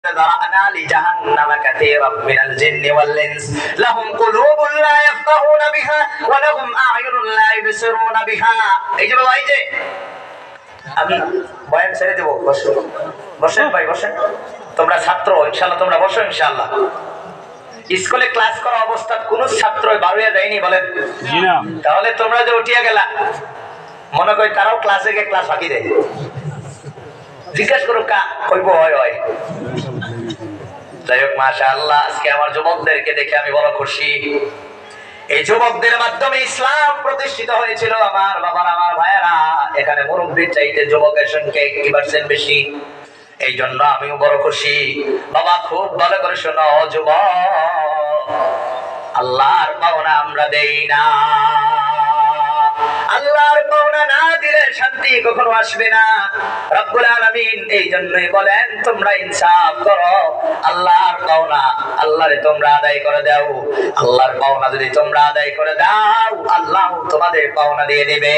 ذرأنا لجهنم كثيرا من الجن والإنس لهم قلوب لا يفقهون بها ولهم أعين لا يبصرون بها এই যে বাবা এই যে আমি বয়ান ছেড়ে দেব বসুন বসেন ভাই বসেন তোমরা ছাত্র ইনশাআল্লাহ তোমরা বসো ইনশাআল্লাহ স্কুলে ক্লাস করা অবস্থা কোন ছাত্র বারুয়া যায়নি বলেন জি না তাহলে তোমরা যে উঠিয়া গেলা মনে করি তারাও ক্লাসে গিয়ে ক্লাস ফাঁকি দেয় জিজ্ঞাসা করো কা কইব হয় হয় যাই হোক মাশাআল্লাহ আজকে আমার যুবকদেরকে দেখে আমি বড় খুশি এই যুবকদের মাধ্যমে ইসলাম প্রতিষ্ঠিত হয়েছিল আমার বাবার আমার ভাইয়েরা এখানে মুরব্বির চাইতে যুবকের সংখ্যা 80% বেশি এই জন্য আমিও বড় খুশি বাবা খুব ভালো করে শোনো যুবক আল্লাহর পাওনা আমরা দেই না আল্লাহর পাওনা না দিলে শান্তি কখনো আসবে না রব্বুল আলামিন এই জন্যই বলেন তোমরা ইনসাফ করো আল্লাহর পাওনা আল্লাহরে তোমরা আদায় করে দাও আল্লাহর পাওনা যদি তোমরা আদায় করে দাও আল্লাহ তোমাদের পাওনা দিয়ে দিবে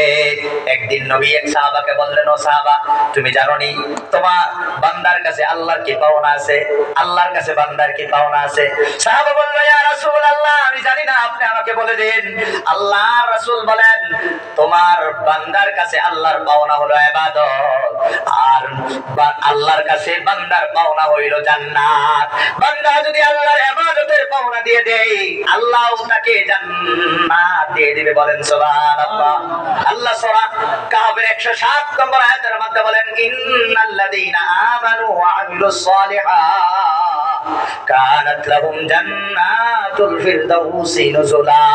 একদিন নবী এক সাহাবাকে বললেন ও সাহাবা তুমি জানো নি তোমার বান্দার কাছে আল্লাহর কি পাওনা আছে আল্লাহর কাছে বান্দার কি পাওনা আছে সাহাবা বলল ইয়া রাসূলুল্লাহ আমি জানি না আপনি আমাকে বলে দিন আল্লাহর রাসূল বলেন তোমার বান্দার কাছে আল্লাহর পাওনা হলো ইবাদত আর আল্লাহর কাছে বান্দার পাওনা হইল জান্নাত বান্দা যদি আল্লাহর ইবাদতের পাওনা দিয়ে দেয় আল্লাহ তাকে জান্নাত দিয়ে দিবে বলেন সুবহানাল্লাহ আল্লাহ সূরা কাহফের 107 নম্বর আয়াতের মধ্যে বলেন ইন্নাল্লাযীনা আমানু ওয়া আমিলুস সালিহাত কানাত লাহুম জান্নাতুল ফিরদাউসি নুজুলা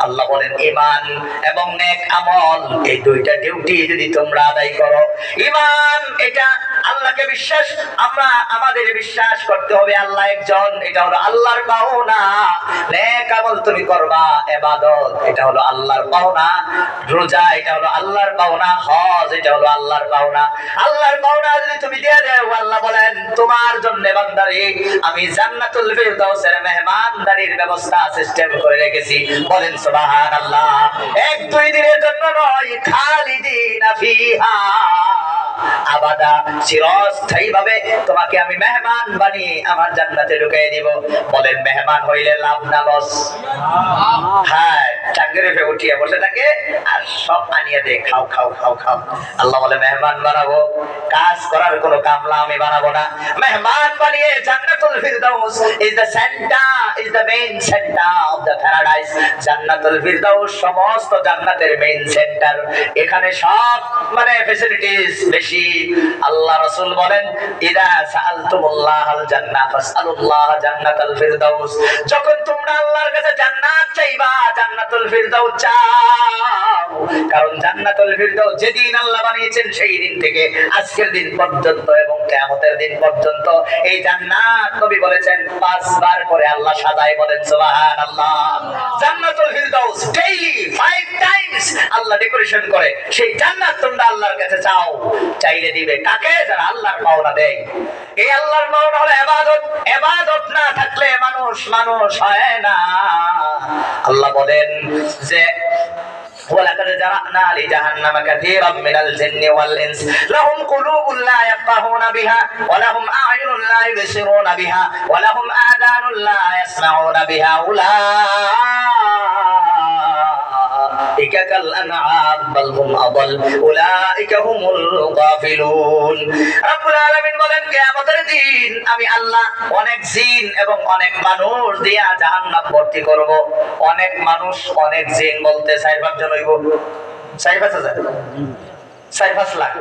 আল্লাহ বলেন ঈমান এবং নেক আমল এই দুইটা ডিউটি যদি তোমরা আদায় করো ঈমান এটা আল্লাহকে বিশ্বাস আমরা আমাদের বিশ্বাস করতে হবে আল্লাহ একজন এটা হলো আল্লাহর পাওনা নেক আমল তুমি করবা ইবাদত এটা হলো আল্লাহর পাওনা রোজা এটা হলো আল্লাহর পাওনা হজ এটা হলো আল্লাহর পাওনা আল্লাহর পাওনা যদি তুমি দিয়ে দাও আল্লাহ বলেন তোমার জন্য বান্দারে আমি জান্নাতুল ফিরদাউসের মেহমানদারির ব্যবস্থা সিস্টেম করে রেখেছি বলেন সুবহানাল্লাহ এক দুই দিনের জন্য নয় খালিদিনা ফিহা আবাদা চিরস্থায়ী ভাবে তোমাকে আমি মেহমান বানিয়ে আমার জান্নাতে ঢুকিয়ে দিব বলেন মেহমান হইলে লাভ না লস হ্যাঁ চাকরি ফে উঠিয়ে বসে থাকে আর সব আনিয়ে দে খাও খাও খাও খাও আল্লাহ বলে মেহমান বানাবো কাজ করার কোনো কামলা আমি বানাবো না মেহমান বানিয়ে জান্নাতুল ফিরদাউস is the center is the main center of the paradise জান্নাতুল ফিরদাউস সমস্ত জান্নাতের মেইন সেন্টার এখানে সব মানে ফ্যাসিলিটিস বেশি আল্লাহ রাসূল বলেন ইদা সাআলতুমুল্লাহাল জান্নাহ ফাসআলুল্লাহ জান্নাতুল ফিরদাউস যখন তোমরা আল্লাহর কাছে জান্নাত চাইবা জান্নাতুল ফিরদাউস চাও কারণ জান্নাতুল ফিরদাউস যেদিন আল্লাহ বানিয়েছেন সেই দিন থেকে আজকের দিন পর্যন্ত এবং কিয়ামতের দিন পর্যন্ত এই জান্নাত নবী বলেছেন 5 বার করে আল্লাহ সাজায় বলেন সুবহানাল্লাহ জান্নাতুল ফিরদাউস ডেইলি 5 টাইমস আল্লাহ ডেকোরেশন করে সেই জান্নাত তোমরা আল্লাহর কাছে চাও চাইলে দিবে কাকে যারা আল্লাহর পাওনা দেয় এই আল্লাহর পাওনা হলো ইবাদত ইবাদত না থাকলে মানুষ হয় না আল্লাহ বলেন যে ولقد ذرأنا لجهنم كثيرا من الجن والإنس لهم قلوب لا يفقهون بها ولهم أعين لا يبصرون بها ولهم آذان لا يسمعون بها أولئك كالأنعام بل هم أضل أولئك هم الغافلون رب العالمين বলেন কিয়ামতের দিন আমি আল্লাহ অনেক জিন এবং অনেক মানুষ দিয়া জাহান্নাম ভর্তি করব অনেক মানুষ অনেক জিন বলতে 4-5 জন হইব 4-5 লাখ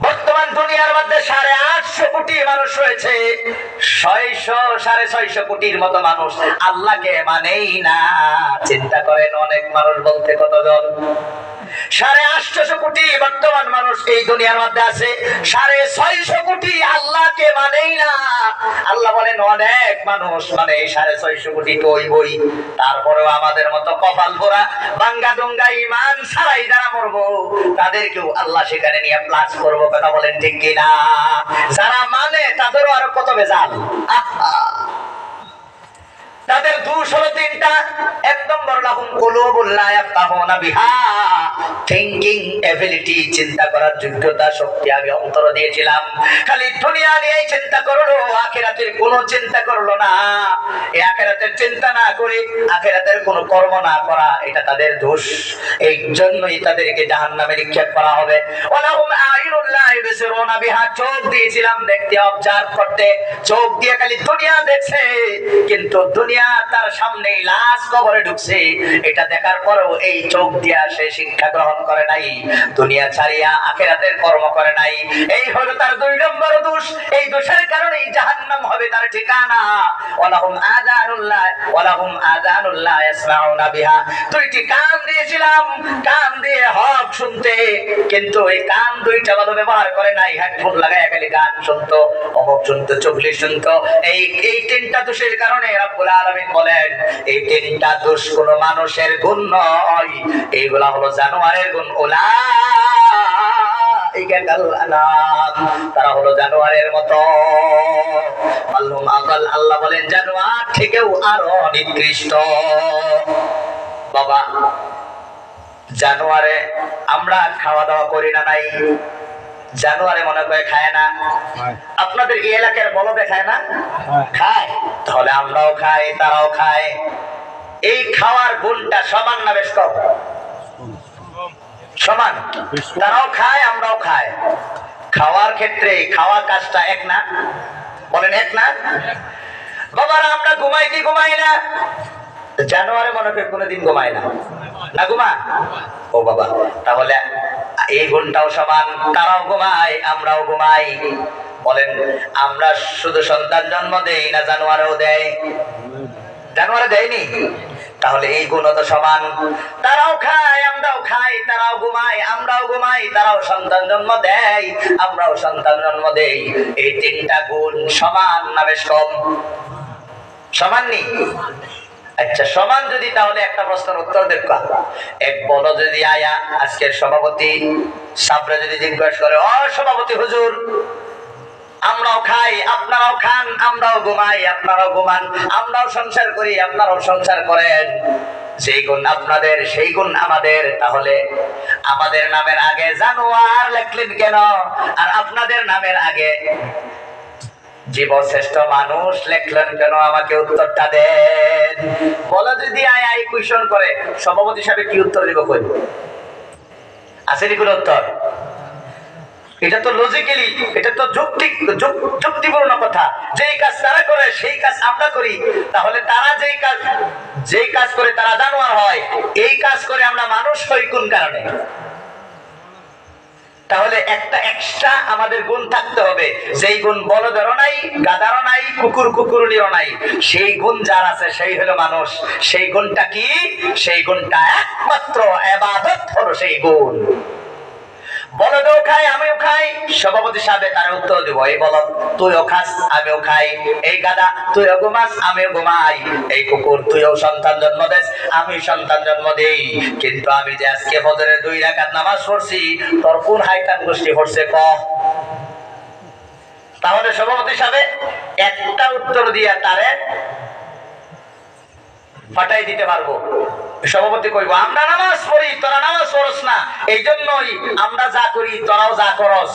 বর্তমান দুনিয়ার মধ্যে 850 কোটি মানুষ রয়েছে 600-650 কোটির মতো মানুষ আল্লাহকে মানেই না চিন্তা করেন অনেক মানুষ বলতে কতজন 850 কোটি বর্তমান মানুষ এই দুনিয়ার মধ্যে আছে 650 কোটি আল্লাহকে মানেই না আল্লাহ বলেন অনেক মানুষ মানে 650 কোটি কইবই তারপরেও আমাদের মতো কপাল পোড়া বাঙ্গা দঙ্গা ঈমান ছাড়াই যারা মরবো তাদেরকেও আল্লাহ সেখানে নিয়ে প্লাস করবো কথা বলেন ঠিক কিনা যারা মানে তাদেরও আরো কত বেজাল তাদের দোষ হলো তিনটা। এক নম্বর লাহুম কুলুবুল লা ইয়াফকাহুনা বিহা, থিংকিং এবিলিটি, চিন্তা করার যোগ্যতা শক্তি আমি অন্তর দিয়েছিলাম, খালি দুনিয়া নিয়ে চিন্তা করলো আখিরাতের কোনো চিন্তা করলো না, এই আখিরাতের চিন্তা না করে আখিরাতের কোনো কর্ম না করা, এটা তাদের দোষ। এই জন্যই তাদেরকে জাহান্নামে নিক্ষেপ করা হবে। ওয়ালাহুম আ'ইনুন লা ইবসিরুনা বিহা, চোখ দিয়েছিলাম দেখতে, অবজার্ভ করতে, চোখ দিয়ে খালি দুনিয়া দেখছে, কিন্তু দুনিয়া তার সামনে লাশ কবরে ঢুকছে, এটা দেখার পরেও এই চোখ দিয়া সে শিক্ষা গ্রহণ করে নাই, দুনিয়া ছাড়িয়া আখিরাতের কর্ম করে নাই। এই হলো তার 2 নম্বর দোষ। এই দোষের কারণেই জাহান্নাম হবে তার ঠিকানা। ওয়ালাহুম আযানুন লা ইয়াসমাউনা বিহা, 2টি কান দিয়েছিলাম, কান দিয়ে হক শুনতে, কিন্তু এই কান 2টা ভালো ব্যবহার করে নাই, হেডফোন লাগায় খালি গান শুনতো, অমুক শুনতো, চুগলি শুনতো। এই 3টা দোষের কারণে রব্বুল আলামিন বলেন এই 3টা দোষ কোন মানুষের গুণ নয়, এইগুলা হলো জানোয়ারের গুণ। তারা হলো জানোয়ারের মতো। আল্লাহ বলেন জানোয়ার থেকেও আরো নিকৃষ্ট। বাবা, জানোয়ারে আমরা খাওয়া দাওয়া করি না নাই? জানোয়ারে মনে করে খায় না? আপনাদের এই এলাকার বলদে খায় না? খায়। তাহলে আমরাও খাই, তারাও খায়। এই খাওয়ার গুণটা সমান না বেশ কম? সমান। তারাও খায়, আমরাও খাই। খাওয়ার ক্ষেত্রে খাওয়া কাজটা এক না? বলেন এক না? বাবারা, আমরা ঘুমাই কি ঘুমাই না? জানোয়ারে মনে করে কোনোদিন ঘুমায় না, না ঘুমা? ও বাবা, তাহলে এই গুণটাও সমান, তারাও ঘুমায়, আমরাও ঘুমাই। বলেন, আমরা শুধু সন্তান জন্ম দেই না জানোয়ারেও দেয়? জানোয়ারে দেয়নি? তাহলে এই গুণ তো সমান। তারাও খায়, আমরাও খাই, তারাও ঘুমায়, আমরাও ঘুমাই, তারাও সন্তান জন্ম দেয়, আমরাও সন্তান জন্ম দেই। এই 3টা গুণ সমান না বেশ কম? সমান নি? আচ্ছা, সমান যদি, তাহলে একটা প্রশ্নের উত্তর দেখবা। এক বলো যদি আয়া আজকের সভাপতি সাবরে যদি জিজ্ঞেস করে, ও সভাপতি হুজুর, আমরাও খাই, আপনারাও খান, আমরাও ঘুমাই, আপনারাও ঘুমান, আমরাও সংসার করি, আপনারাও সংসার করেন, সেই গুণ আপনাদের, সেই গুণ আমাদের, তাহলে আমাদের নামের আগে জানোয়ার লেখলেন কেন? আর আপনাদের নামের আগে জীবশ্রেষ্ঠ মানুষ লেখলেন কেন? আমাকে উত্তরটা দেন। বলো যদি আয় আই কোয়েশ্চন করে, সভাপতি সাহেব কি উত্তর দিব? কই আসেনি কোন উত্তর? এটা তো লজিক্যালি, এটা তো যুক্তিপূর্ণ কথা। যেই কাজ তারা করে সেই কাজ আমরা করি, তাহলে তারা যেই কাজ করে তারা জানোয়ার হয়, এই কাজ করে আমরা মানুষ হই কোন কারণে? তাহলে একটা এক্সট্রা আমাদের গুণ থাকতে হবে, যেই গুণ বলদেরও নাই, গাদারও নাই, কুকুরনিরও নাই। সেই গুণ যার আছে সেই হলো মানুষ। সেই গুণটা কি? সেই গুণটা একমাত্র ইবাদত হলো সেই গুণ। বলদও খাই, আমিও খাই, সভাপতি সাহেব তার উত্তর দিব, এই বলদ তুইও খাস, আমিও খাই, এই গাদা তুইও ঘুমাস, আমিও ঘুমাই, এই কুকুর তুইও সন্তান জন্ম দেস, আমি সন্তান জন্ম দেই, কিন্তু আমি যে আজকে ফজরের 2 রাকাত নামাজ পড়ছি, তোর কোন হাইতান গোষ্ঠী পড়ছে ক? তাহলে সভাপতি সাহেব একটা উত্তর দিয়া তারে ফাটাই দিতে পারবো। সভাপতি কইব, আমরা নামাজ পড়ি, তোরা নামাজ পড়স না, এই জন্যই আমরা যা করি তোরাও যা করস,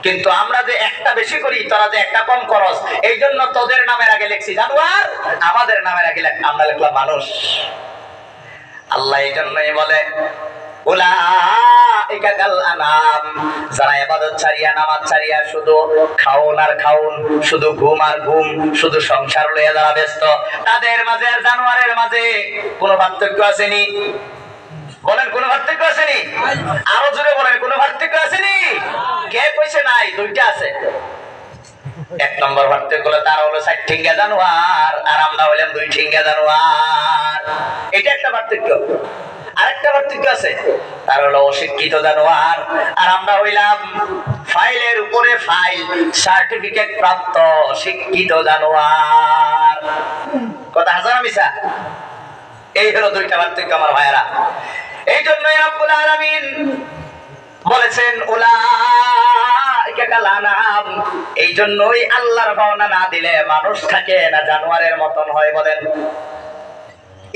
কিন্তু আমরা যে একটা বেশি করি তোরা যে একটা কম করস, এই জন্য তোদের নামের আগে লিখছি জানোয়ার, আমাদের নামের আগে আমরা লিখলাম মানুষ। আল্লাহ এই জন্যই বলে উলাইকা কাল আনাম, যারা ইবাদত ছাড়িয়া, নামাজ ছাড়িয়া শুধু খাউন আর খাউন, শুধু ঘুম আর ঘুম, শুধু সংসার লইয়া যারা ব্যস্ত, তাদের মাঝে আর জানোয়ারের মাঝে কোনো পার্থক্য আসেনি? বলেন, কোনো পার্থক্য আসেনি? আরো জোরে বলেন, কোনো পার্থক্য আসেনি? কে কইছে নাই? 2টা আছে। 1 নম্বর পার্থক্য হলো তারা হলো 4 ঠিঙ্গা জানোয়ার, আর আমরা হইলাম 2 ঠিঙ্গা জানোয়ার। এটা একটা পার্থক্য। আরেকটা পার্থক্য আছে, তার হলো অশিক্ষিত জানোয়ার, আর আমরা হইলাম ফাইলের উপরে ফাইল, সার্টিফিকেট প্রাপ্ত শিক্ষিত জানোয়ার। কথা হাজার মিছা? এই হলো 2টা পার্থক্য আমার ভাইয়েরা। এই জন্যই রব্বুল আলামিন বলেছেন উলাইকা কাল আনাম, এই জন্যই আল্লাহর ভাওনা না দিলে মানুষ থাকে না, জানোয়ারের মতন হয়। বলেন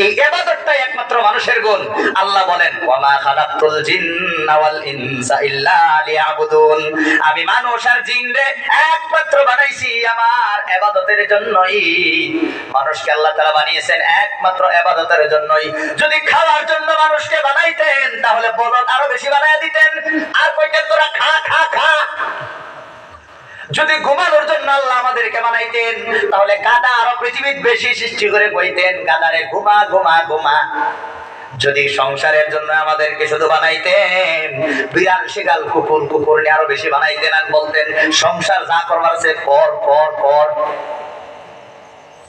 এই ইবাদতটাই একমাত্র মানুষের গুণ। আল্লাহ বলেন ওয়ামা খালাকতুল জিন্না ওয়াল ইনসা ইল্লা লিয়াবুদুন, আমি মানুষ আর জিনরে একমাত্র বানাইছি আমার ইবাদতের জন্যই। মানুষকে আল্লাহ তাআলা বানিয়েছেন একমাত্র ইবাদতের জন্যই। যদি খাওয়ার জন্য মানুষকে বানাইতেন তাহলে বলদ আরো বেশি বানায়া দিতেন, আর কইতেন তোরা খা খা খা। যদি ঘুমানোর জন্য আল্লাহ আমাদেরকে বানাইতেন তাহলে গাদা আরো পৃথিবীর বেশি সৃষ্টি করে কইতেন গাদারে ঘুমা ঘুমা ঘুমা। যদি সংসারের জন্য আমাদেরকে শুধু বানাইতেন বিড়াল শিগাল কুকুর কুকুর নিয়ে আরো বেশি বানাইতেন আর বলতেন সংসার যা করবার আছে কর কর কর।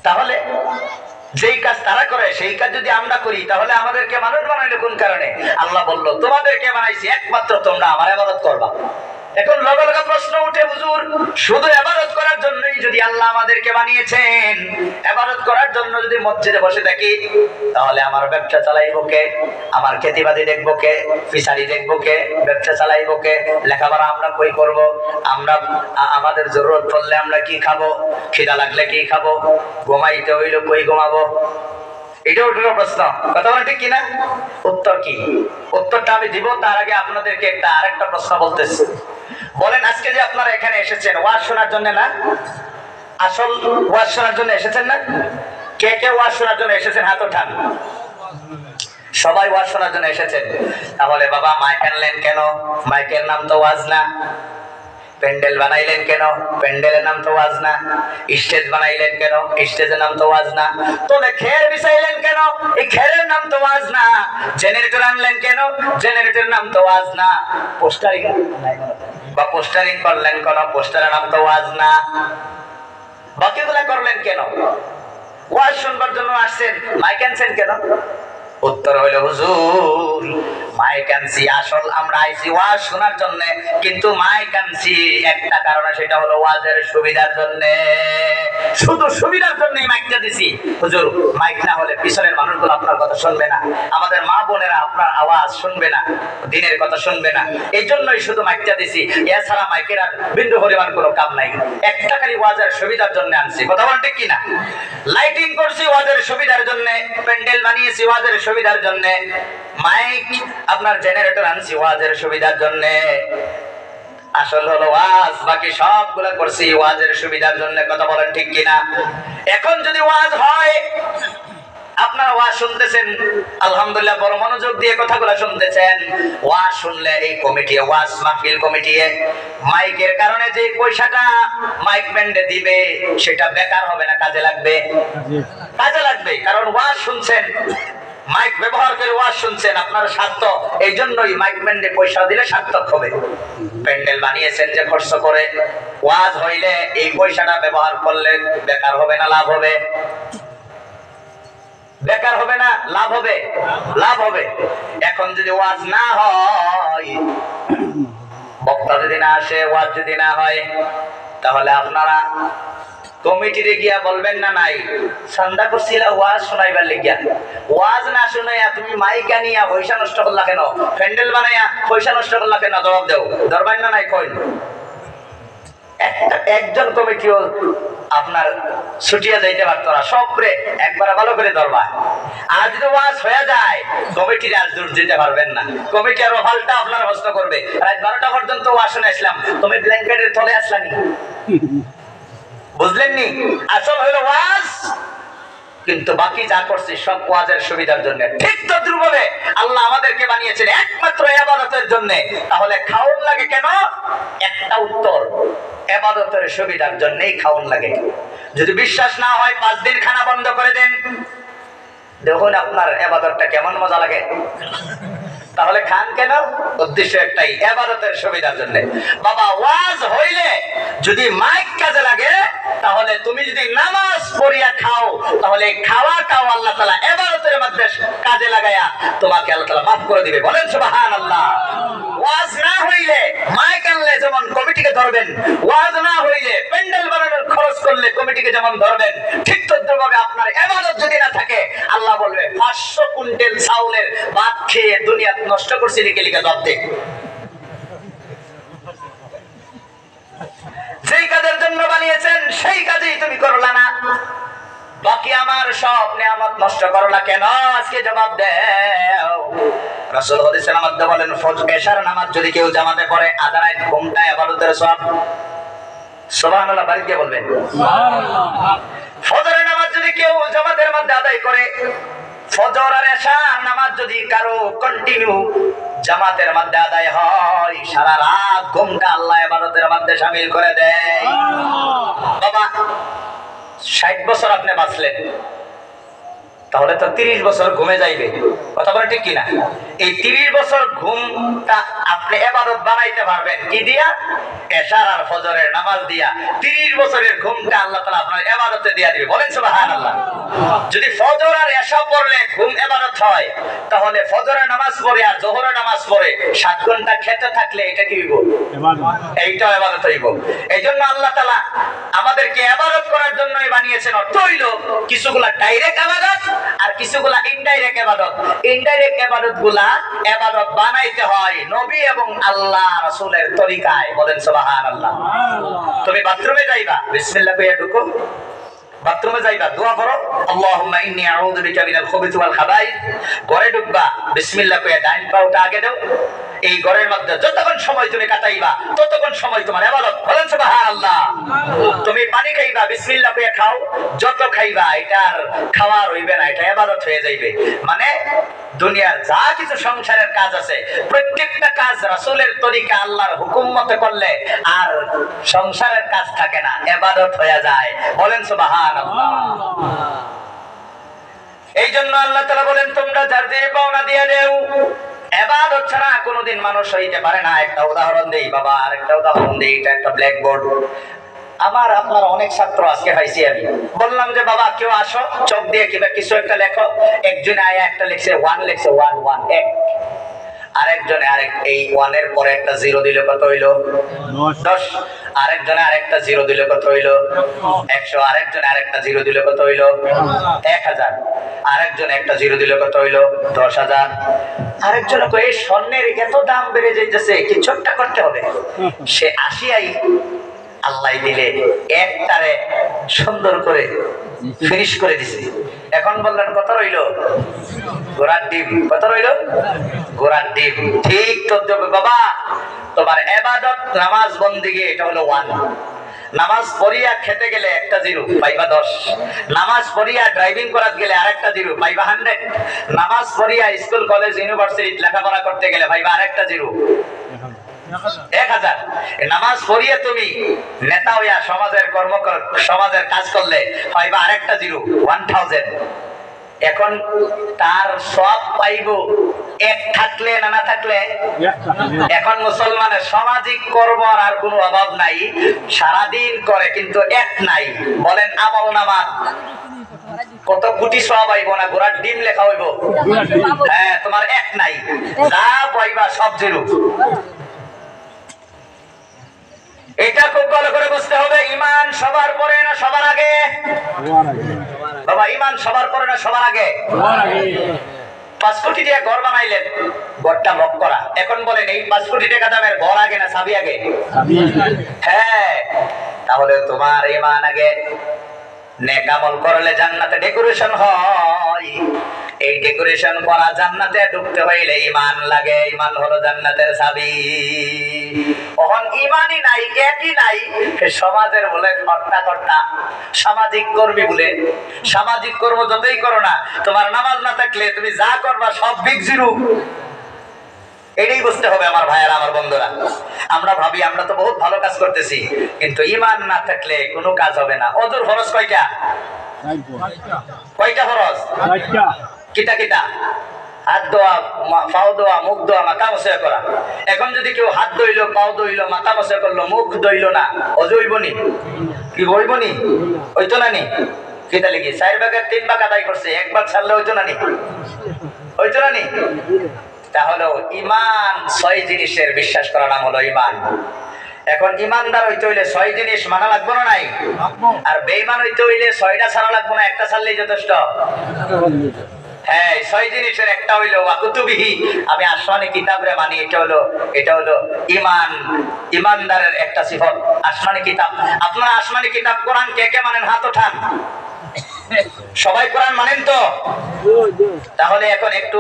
তাহলে যেই কাজ তারা করে সেই কাজ যদি আমরা করি তাহলে আমাদেরকে মানুষ বানাইলো কোন কারণে? আল্লাহ বলল তোমাদেরকে বানাইছি একমাত্র তোমরা আমার ইবাদত করবা। এখন লগা লগা প্রশ্ন উঠে হুজুর শুধু ইবাদত করার জন্যই যদি আল্লাহ আমাদেরকে বানিয়েছেন, ইবাদত করার জন্য যদি মসজিদে বসে থাকি তাহলে আমার ব্যবসা চালাইবো কে? আমার খেতিবাদি দেখবো কে? ফিশারি দেখবো কে? ব্যবসা চালাইবো কে? লেখাপড়া আমরা কই করব? আমরা আমাদের জরুরত পড়লে আমরা কি খাবো? খিদা লাগলে কি খাবো? ঘুমাইতে হইলো কই ঘুমাবো? এটা উঠলো প্রশ্ন, কথা বলেন ঠিক কিনা? উত্তর কি? উত্তরটা আমি দিব তার আগে আপনাদেরকে আরেকটা প্রশ্ন বলতেছি। বলেন আজকে যে আপনারা এখানে এসেছেন ওয়াজ শোনার জন্য না? আসল ওয়াজ শোনার জন্য এসেছেন না? কে কে ওয়াজ শোনার জন্য এসেছেন হাত ওঠান। সবাই ওয়াজ শোনার জন্য এসেছেন। তাহলে বাবা মাইক আনলেন কেন? মাইকের নাম তো ওয়াজ না। প্যান্ডেল বানাইলেন কেন? প্যান্ডেলের নাম তো ওয়াজ না। স্টেজ বানাইলেন কেন? স্টেজের নাম তো ওয়াজ না। তবে খের বিছাইলেন কেন? এই খেরের নাম তো ওয়াজ না। জেনারেটর আনলেন কেন? জেনারেটরের নাম তো ওয়াজ না। পোস্টারিং বা পোস্টারিং করলেন কেন? পোস্টারের নাম তো ওয়াজ না। বাকিগুলা করলেন কেন? ওয়াজ শুনবার জন্য আসছেন, মাইক আনছেন কেন? উত্তর হইল হুজুর মাইক আনছি আসল আমরা আইছি ওয়াজ শোনার জন্য, কিন্তু মাইক আনছি একটা কারণে, সেটা হলো ওয়াজের সুবিধার জন্য। শুধু সুবিধার জন্যই মাইকটা দিছি। হুজুর মাইক না হলে পিছনের মানুষগুলো আপনার কথা শুনবে না, আমাদের মা বোনেরা আপনার আওয়াজ শুনবে না, দিনের কথা শুনবে না, এই জন্যই শুধু মাইকটা দিছি। এছাড়া মাইকের আর বিন্দু পরিমাণ কোনো কাম নাই। একটা খালি ওয়াজের সুবিধার জন্য আনছি, কথা বলেন ঠিক কিনা? লাইটিং করছি ওয়াজের সুবিধার জন্য, প্যান্ডেল বানিয়েছি ওয়াজের সুবিধার জন্য, মাইক আপনার জেনারেটর আনছি ওয়াজের সুবিধার জন্য। আসল হলো ওয়াজ, বাকি সবগুলো করছি ওয়াজের সুবিধার জন্য, কথা বলেন ঠিক কিনা? এখন যদি ওয়াজ হয়, আপনারা ওয়াজ শুনতেছেন আলহামদুলিল্লাহ বড় মনোযোগ দিয়ে কথাগুলো শুনতেছেন। ওয়াজ শুনলে এই কমিটি ওয়াজ মাহফিল কমিটি মাইকের কারণে যে পয়সাটা মাইক ব্যান্ডে দিবে সেটা বেকার হবে না, কাজে লাগবে? কাজে লাগবে, কারণ ওয়াজ শুনছেন, মাইক ব্যবহার করে ওয়াজ শুনছেন, আপনার স্বার্থ, এই জন্যই মাইক ব্যান্ডে পয়সা দিলে সার্থক হবে। প্যান্ডেল বানিয়েছেন যে খরচ করে, ওয়াজ হইলে এই পয়সাটা ব্যবহার করলে বেকার হবে না লাভ হবে? বেকার হবে না লাভ হবে? লাভ হবে। এখন যদি ওয়াজ না হয়, বক্তা যদি না আসে, ওয়াজ যদি না হয়, তাহলে আপনারা কমিটিতে গিয়া বলবেন না নাই চান্দা করছিলা ওয়াজ শোনাইবার লেগিয়া, ওয়াজ না শুনাইয়া তুমি মাইক আনিয়া পয়সা নষ্ট করলা কেন? প্যান্ডেল বানাইয়া পয়সা নষ্ট করলা কেন? জবাব দেও, ধরবেন না নাই? কই একজন কমিটিও আপনার ছুটিয়ে যাইতে পারতো না, সবরে একবার ভালো করে ধরবা। আর যদি ওয়াজ হয়ে যায় কমিটির আজ দূর যেতে পারবেন না, কমিটি আরো পাল্টা আপনার প্রশ্ন করবে, রাত 12টা পর্যন্ত ওয়াজ শুনে আসলাম, তুমি ব্ল্যাঙ্কেটের তলে আসলানি? বুঝলেন নি? আসল হলো ওয়াজ, কিন্তু বাকি যা করছি সব ওয়াজের সুবিধার জন্য। ঠিক তদ্রুপভাবে আল্লাহ আমাদেরকে বানিয়েছেন একমাত্র ইবাদতের জন্য। তাহলে খাউন লাগে কেন? একটা উত্তর, ইবাদতের সুবিধার জন্যই খাউন লাগে। যদি বিশ্বাস না হয় 5 দিন খানা বন্ধ করে দেন, দেখুন আপনার ইবাদতটা কেমন মজা লাগে। তাহলে খান কেন? উদ্দেশ্য একটাই, ইবাদতের সুবিধার জন্য। বাবা ওয়াজ হইলে যদি মাইক কাজে লাগে, তাহলে তুমি যদি নামাজ পড়িয়া খাও, তাহলে খাওয়াটাও আল্লাহ তাআলা ইবাদতের মধ্যে কাজে লাগায়া তোমাকে আল্লাহ তাআলা মাফ করে দিবে। বলেন সুবহানাল্লাহ। ওয়াজ না হইলে মাইক আনলে যেমন কমিটিকে ধরবেন, ওয়াজ না হইলে প্যান্ডেল বানানোর খরচ করলে কমিটিকে যেমন ধরবেন, ঠিক তদ্রুপভাবে আপনার ইবাদত যদি না থাকে আল্লাহ বলবে 500 কুইন্টাল চাউলের ভাত খেয়ে দুনিয়া নষ্ট করছি লিখে লিখে জব দে। যেই কাজের জন্য বানিয়েছেন সেই কাজেই তুমি করলা না, বাকি আমার সব নিয়ামত নষ্ট করলা কেন? আজকে জবাব দাও। রাসূল হাদিসের মধ্যে বলেন, এশার নামাজ যদি কেউ জামাতে পড়ে, আধা রাত ঘুমটা ইবাদতের সওয়াব। সুবহানাল্লাহ, বাড়ি গিয়ে বলবেন সুবহানাল্লাহ। ফজরের নামাজ যদি কেউ জামাতের মধ্যে আদায় করে, ফজর আর এশার নামাজ যদি কারো কন্টিনিউ জামাতের মধ্যে আদায় হয়, সারা রাত ঘুমটা আল্লাহ ইবাদতের মধ্যে শামিল করে দেয়। বাবা 60 বছর আপনি বাঁচলেন, তাহলে তো 30 বছর ঘুমে যাইবে, কথা বলে ঠিক কিনা? এই 30 বছর ঘুমটা আপনি ইবাদত বানাইতে পারবেন কি দিয়া? এশার আর ফজরের নামাজ দিয়া। 30 বছরের ঘুমটা আল্লাহ তাআলা আপনার ইবাদতে দিয়া দিবে। বলেন সুবহানাল্লাহ। যদি ফজর আর এশা পড়লে ঘুম ইবাদত হয়, তাহলে ফজরের নামাজ পড়ে আর যোহরের নামাজ পড়ে 7 ঘন্টা খেতে থাকলে এটা কি হইব? ইবাদত। এইটা ইবাদত হইব। এইজন্য আল্লাহ তাআলা আমাদেরকে ইবাদত করার জন্যই বানিয়েছেন। অর্থ হইল কিছুগুলা ডাইরেক্ট ইবাদত আর কিছুগুলা ইনডাইরেক্ট ইবাদত। ইনডাইরেক্ট ইবাদতগুলা ইবাদত বানাইতে হয় নবী এবং আল্লাহ রাসূলের তরিকায়। বলেন সুবহানাল্লাহ। তুমি বাথরুমে যাইবা, বিসমিল্লাহ কইয়া ঢুকো। বাথরুমে যাইবা, দোয়া করো, আল্লাহুম্মা ইন্নী আউযু বিকা মিনাল খুবুসি ওয়াল খাবাইস। ঘরে ঢুকবা, বিসমিল্লাহ কইয়া ডাইন পাওটা আগে দাও। এই ঘরের মধ্যে যতক্ষণ সময় তুমি কাটাইবা, ততক্ষণ সময় তোমার ইবাদত। বলেন সুবহানাল্লাহ। তুমি পানি খাইবা, বিসমিল্লাহ কইয়া খাও। যত খাইবা এটার খাওয়ার হইবে না, এটা ইবাদত হয়ে যাইবে। মানে দুনিয়ার যা কিছু সংসারের কাজ আছে, প্রত্যেকটা কাজ রাসূলের তরিকা আল্লাহর হুকুম মতে করলে আর সংসারের কাজ থাকে না, ইবাদত হয়ে যায়। বলেন সুবহানাল্লাহ। এই জন্য আল্লাহ তাআলা বলেন, তোমরা যার যে পাওনা দিয়ে দেও। ইবাদত ছাড়া কোনোদিন মানুষ হইতে পারে না। একটা উদাহরণ দেই বাবা, আরেকটা উদাহরণ দেই। এটা একটা ব্ল্যাকবোর্ড। আমার আপনার অনেক ছাত্র আজকে পাইছি। আমি বললাম যে বাবা কেউ আসো, চোখ দিয়ে কিবা কিছু একটা লেখো। একজনে আয়া একটা লিখছে 1, লিখছে 1 1 1। আরেকজনে এই 1 এর পরে একটা 0 দিলে কত হইল? 10। আরেকজনে আরেকটা 0 দিলে কত হইল? 100। আরেকজনে আরেকটা 0 দিলে কত হইল? 1000। আরেকজনে একটা 0 দিলে কত হইল? 10,000। আরেকজনে কই এই স্বর্ণের এত দাম বেড়ে যাইতেছে, কিছু একটা করতে হবে। সে 80 আল্লাহ দিলে একটারে সুন্দর করে ফিনিশ করে দিছে। এখন বললেন কত রইল? ঘোড়ার ডিম। কত রইল? ঘোড়ার ডিম। ঠিক তো বাবা, তোমার ইবাদত নামাজ বন্দেগী এটা হলো 1। নামাজ পড়িয়া খেতে গেলে একটা 0 পাইবা 10। নামাজ পড়িয়া ড্রাইভিং করাতে গেলে আরেকটা 0 পাইবা 100। নামাজ পড়িয়া স্কুল কলেজ ইউনিভার্সিটি লেখাপড়া করতে গেলে পাইবা আরেকটা 0 1000। নামাজ পড়িয়ে তুমি নেতা হইয়া সমাজের কাজ করলে পাইবা আরেকটা 0 1000। এখন তার সব পাইব এক থাকলে না থাকলে। এখন মুসলমানের সামাজিক কর্ম আর কোনো অভাব নাই, সারাদিন করে কিন্তু এক নাই। বলেন আমল নামা কত কোটি সব আইব না? ঘোড়ার ডিম লেখা হইব। হ্যাঁ, তোমার এক নাই, যা পাইবা সব 0। এটা খুব ভালো করে বুঝতে হবে। ইমান সবার পরে না সবার আগে? বাবা ইমান সবার পরে না সবার আগে? 5 কোটি টাকা ঘর বানাইলেন, ঘরটা লক করা। এখন বলেন এই 5 কোটি টাকা দামের ঘর আগে না চাবি আগে? হ্যাঁ, তাহলে তোমার ইমান আগে। নেক আমল করলে জান্নাতে ডেকোরেশন হয়। এই ডেকোরেশন করা জান্নাতে ঢুকতে হইলে ঈমান লাগে। ঈমান হলো জান্নাতের চাবি। ওহন ঈমানই নাই, একই নাই, সমাজের বলে কর্তা সামাজিক কর্মী বলে। সামাজিক কর্ম যতই করো না, তোমার নামাজ না থাকলে তুমি যা করবা সব বিগ জিরো। এটাই বুঝতে হবে আমার ভাইয়েরা, আমার বন্ধুরা। আমরা ভাবি আমরা তো বহুত ভালো কাজ করতেছি, কিন্তু ঈমান না থাকলে কোনো কাজ হবে না। ওযুর ফরজ কয়টা? কয়টা ফরজ? কিতা কিতা? হাত ধোয়া, পাও ধোয়া, মুখ ধোয়া, মাথা মোছা করা। এখন যদি কেউ হাত ধইলো, পাও ধইলো, মাথা মোছা করলো, মুখ ধইলো না, ওযু হইবনি? কি হইবনি? হইতো না নি? কিতা লিখি 4 ভাগের 3 ভাগ আদায় করছে, একবার ছাড়লে হইতো না নি? হইতো না নি? তাহলে ঈমান 6 জিনিসের বিশ্বাস করার নাম হলো ঈমান। এখন ঈমানদার হইতে হইলে 6 জিনিস মানা লাগবে না নাই? আর বেঈমান হইতে হইলে 6টা ছাড়া লাগবে না, একটা ছাড়লেই যথেষ্ট। হ্যাঁ, 6 জিনিসের একটা হইলো ওয়া কুতুবিহি, আমি আসমানি কিতাবরে মানি। এটা হলো ঈমান, ঈমানদারের একটা সিফত। আসমানি কিতাব, আপনারা আসমানি কিতাব কোরআন কে কে মানেন? হাত ওঠান। সবাই কোরআন মানেন তো? তাহলে এখন একটু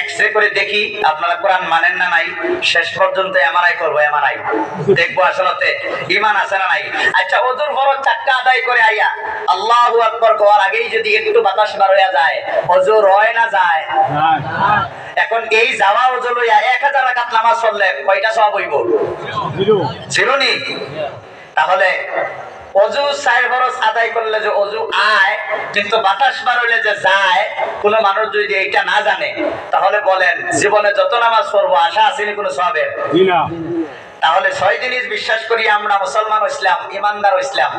এক্সরে করে দেখি আপনারা কোরআন মানেন না নাই। শেষ পর্যন্ত এমআরআই করবো, এমআরআই দেখবো আসলে ঈমান আছে না নাই। আচ্ছা, ওযুর ফরজ চারটা আদায় করে আইয়া আল্লাহু আকবার কোয়ার আগেই যদি একটু বাতাস বার হয়ে যায়, ওযু রয় না যায়? এখন এই যাওয়া ওযু লইয়া 1000 রাকাত নামাজ পড়লে কয়টা সওয়াব হইব? জিরো নি। তাহলে ওযু 4 ফরজ আদায় করলে যে ওযু আয়, কিন্তু বাতাস বার হইলে যে যায়, কোন মানুষ যদি এটা না জানে, তাহলে বলেন জীবনে যত নামাজ পড়বো আশা আসেনি কোনো সওয়াবের? না। তাহলে 6 জিনিস বিশ্বাস করি আমরা মুসলমান ইসলাম, ইমানদার ইসলাম।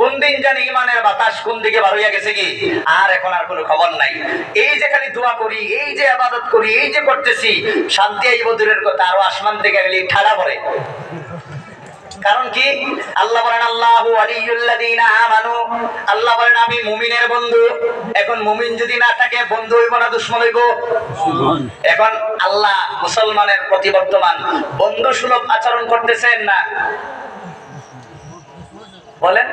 কোন দিন জানি ইমানের বাতাস কোন দিকে বার হইয়া গেছে কি আর এখন আর কোনো খবর নাই। এই যে খালি দোয়া করি, এই যে ইবাদত করি, এই যে করতেছি, শান্তি আইব দূরের কথা, আরো আসমান থেকে গেলে ঠাড়া পড়ে। কারণ কি? আল্লাহ বলেন আল্লাহু ওয়ালিয়ুল্লাযিনা আমানু, আল্লাহ বলেন আমি মুমিনের বন্ধু। এখন মুমিন যদি না থাকে, বন্ধু হইব না দুশমন হইব? এখন আল্লাহ মুসলমানের প্রতি বর্তমান বন্ধু সুলভ আচরণ করতেছেন না? বলেন,